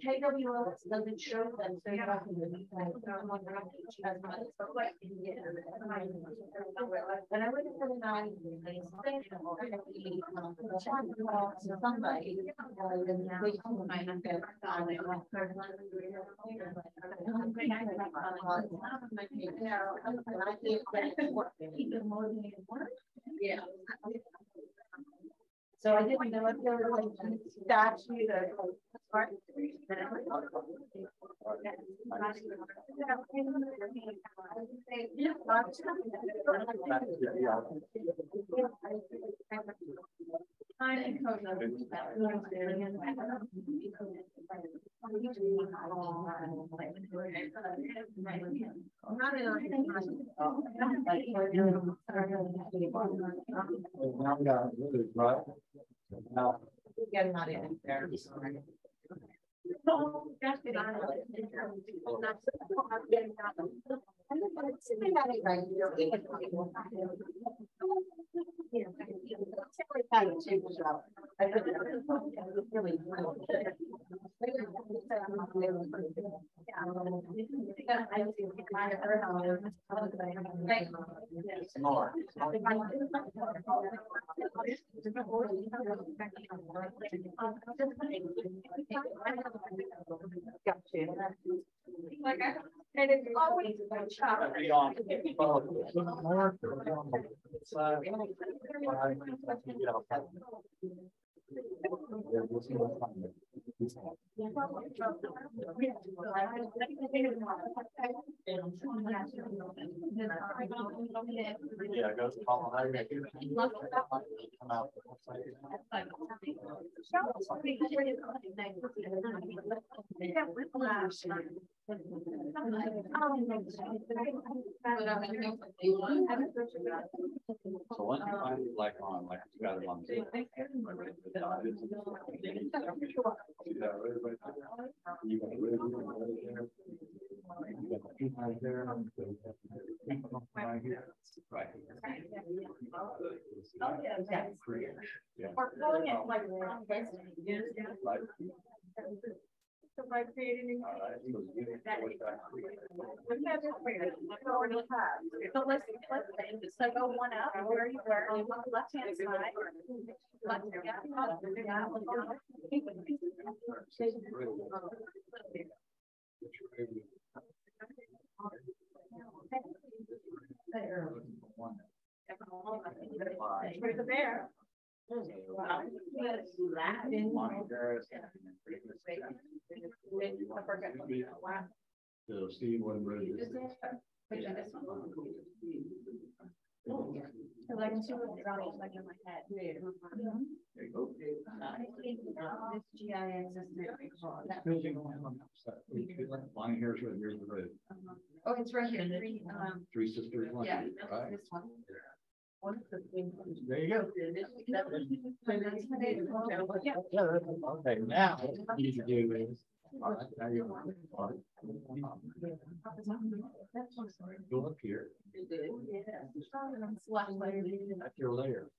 KWS doesn't show them. So you have to. And I would have put it on. Somebody. Yeah. So I didn't know if there was like statute or. Now we got it, right? Now. Get him out of there. And it's always about child. Yeah, go to Paul. So once you find it like on, like you got it on. So by creating. So let's so go one up where you were on the left hand side. Where's the bear? So Steve wasn't ready. Like two of the drawings like in my head. This GIS system. Line here's what here's the road. Oh, it's right here. Three sisters. Line, Yeah, right? this one. There you go. Okay, now what you need to do is. All right, now you're go up here. That's your layer.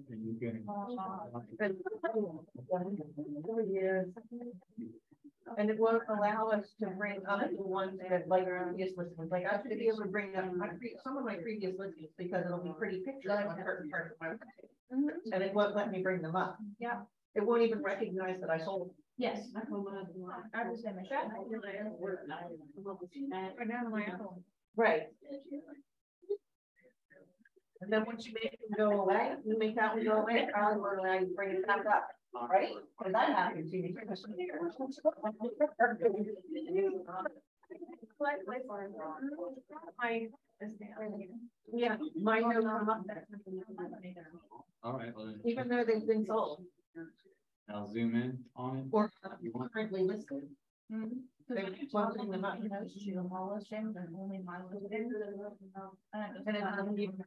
And you can. And it won't allow us to bring up the ones that later on just listings, like I should be able to bring up some of my previous listings because it'll be pretty pictures on certain parts of my website. And it won't let me bring them up. Yeah. It won't even recognize that I sold them. Yes. I was in the shop. Or down my own. Right. And then once you make them go away, you make that one go away, I'll allow you to bring it back up. All right, because that happened to me. Yeah, mine don't come up there. All right. Well, then, Even though they've been sold I'll zoom in on it. or currently listed. They won't bring them up. And And it doesn't even.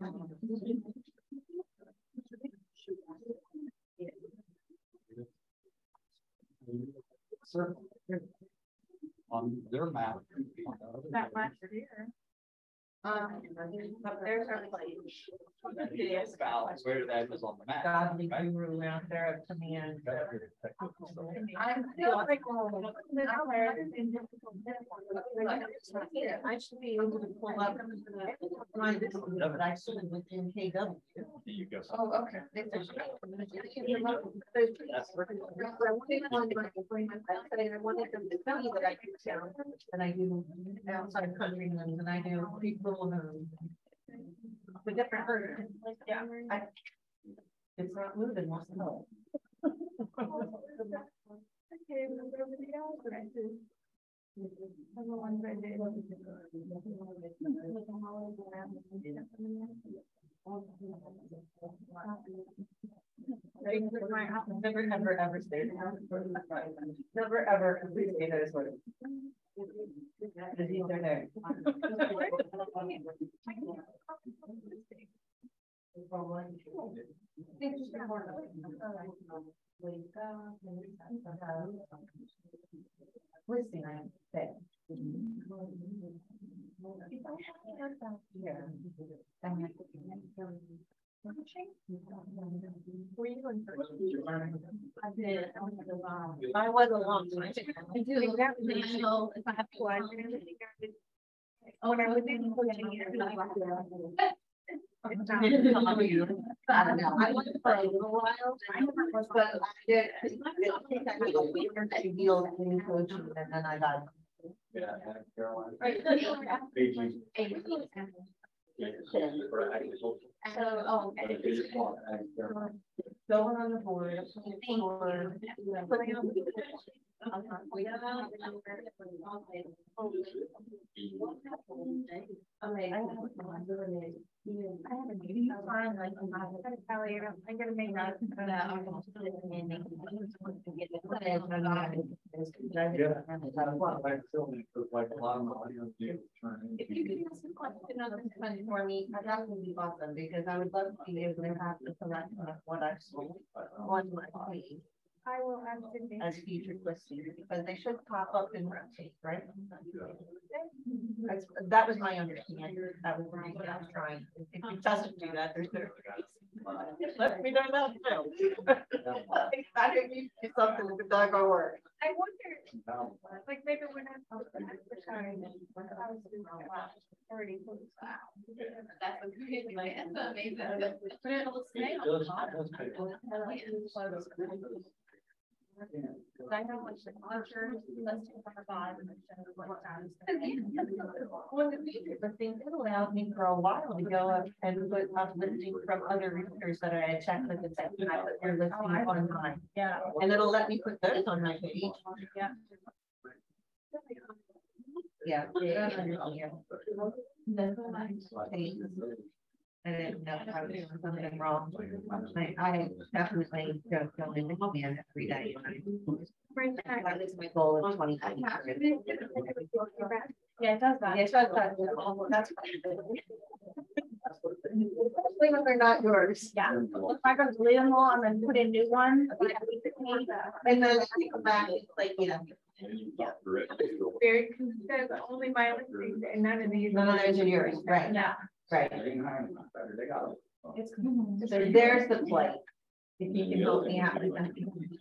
Circle. On their map. that last year. But there's our place. Where that is on the map. Godly guru out there to me and. I'm still like, I should be able to pull up. My visitor, but I should have looked in KW. There you go. oh, okay. That's I wanted them to tell you that I do town, and I do outside country homes, and I do people homes. The different versions. Yeah. It's not moving, what's the hell? Okay, we'll go over the addresses. I'm the ones I did. Never, ever, ever stayed. Never, ever appreciate those words. Because these are there. Listing, I say. Were you in person? I did. I was a long time. I do exactly. So if I have to watch it. Oh, and I was in coaching here. I don't know. I went for a little while, but I did. I think I was a weaker to deal in coaching, and then I got. Yeah, Caroline. So, okay. Going on the board. I'm gonna make that. If you could ask a question on this one for me, that would be awesome, because I would love to be able to have the selection of what I've sold on my page I will absolutely. as featured listings, because they should pop up in rotate, right? That was my understanding. That was the reason I was trying. If it doesn't do that, there's no. Let me know that too. I didn't need to do something with the dog work. I wonder, like maybe when I'm advertising, when I was doing already close out. That's a good, like, that's amazing. But it'll stay on the bottom. I know what's the culture, let's do five and what time. Well, the thing that allowed me for a while to go up and put up listings from other realtors that I had checked with, and said, "Can I put your listing on mine?" Yeah. And it'll let me put those on my page. Yeah. Yeah. I didn't know if I was doing something wrong. I definitely don't go in the command every day. That is my goal of 2023. Yeah, it does that. Yes, that's. Especially when they're not yours. Yeah, if I go to delete them all and then put in new ones. And then I come back, like, you know. Very, because only my own things and none of these. None of those are yours, right? Yeah. Right. So there's the play. If you can help me out with that.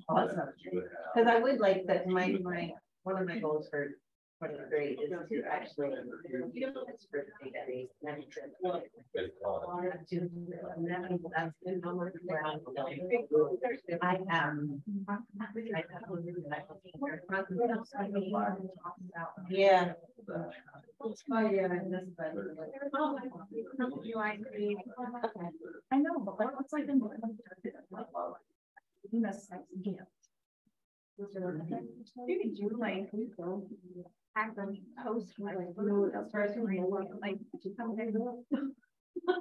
Awesome. Because I would like that one of my goals for 23 is to actually. I am. Yeah. I know, but what's like in. Maybe do like. Act on post like no that's first like something. I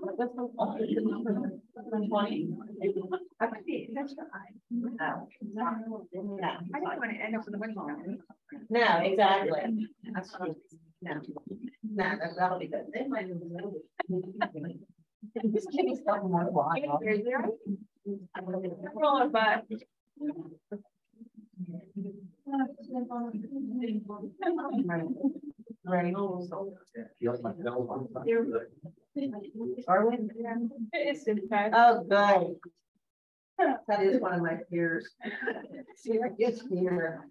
don't want to end up with a bunch of. No, exactly. No, that'll be good. Just give me something more. But. Right. Are we? It's in fact. Oh, good. That is one of my fears. Serious fear.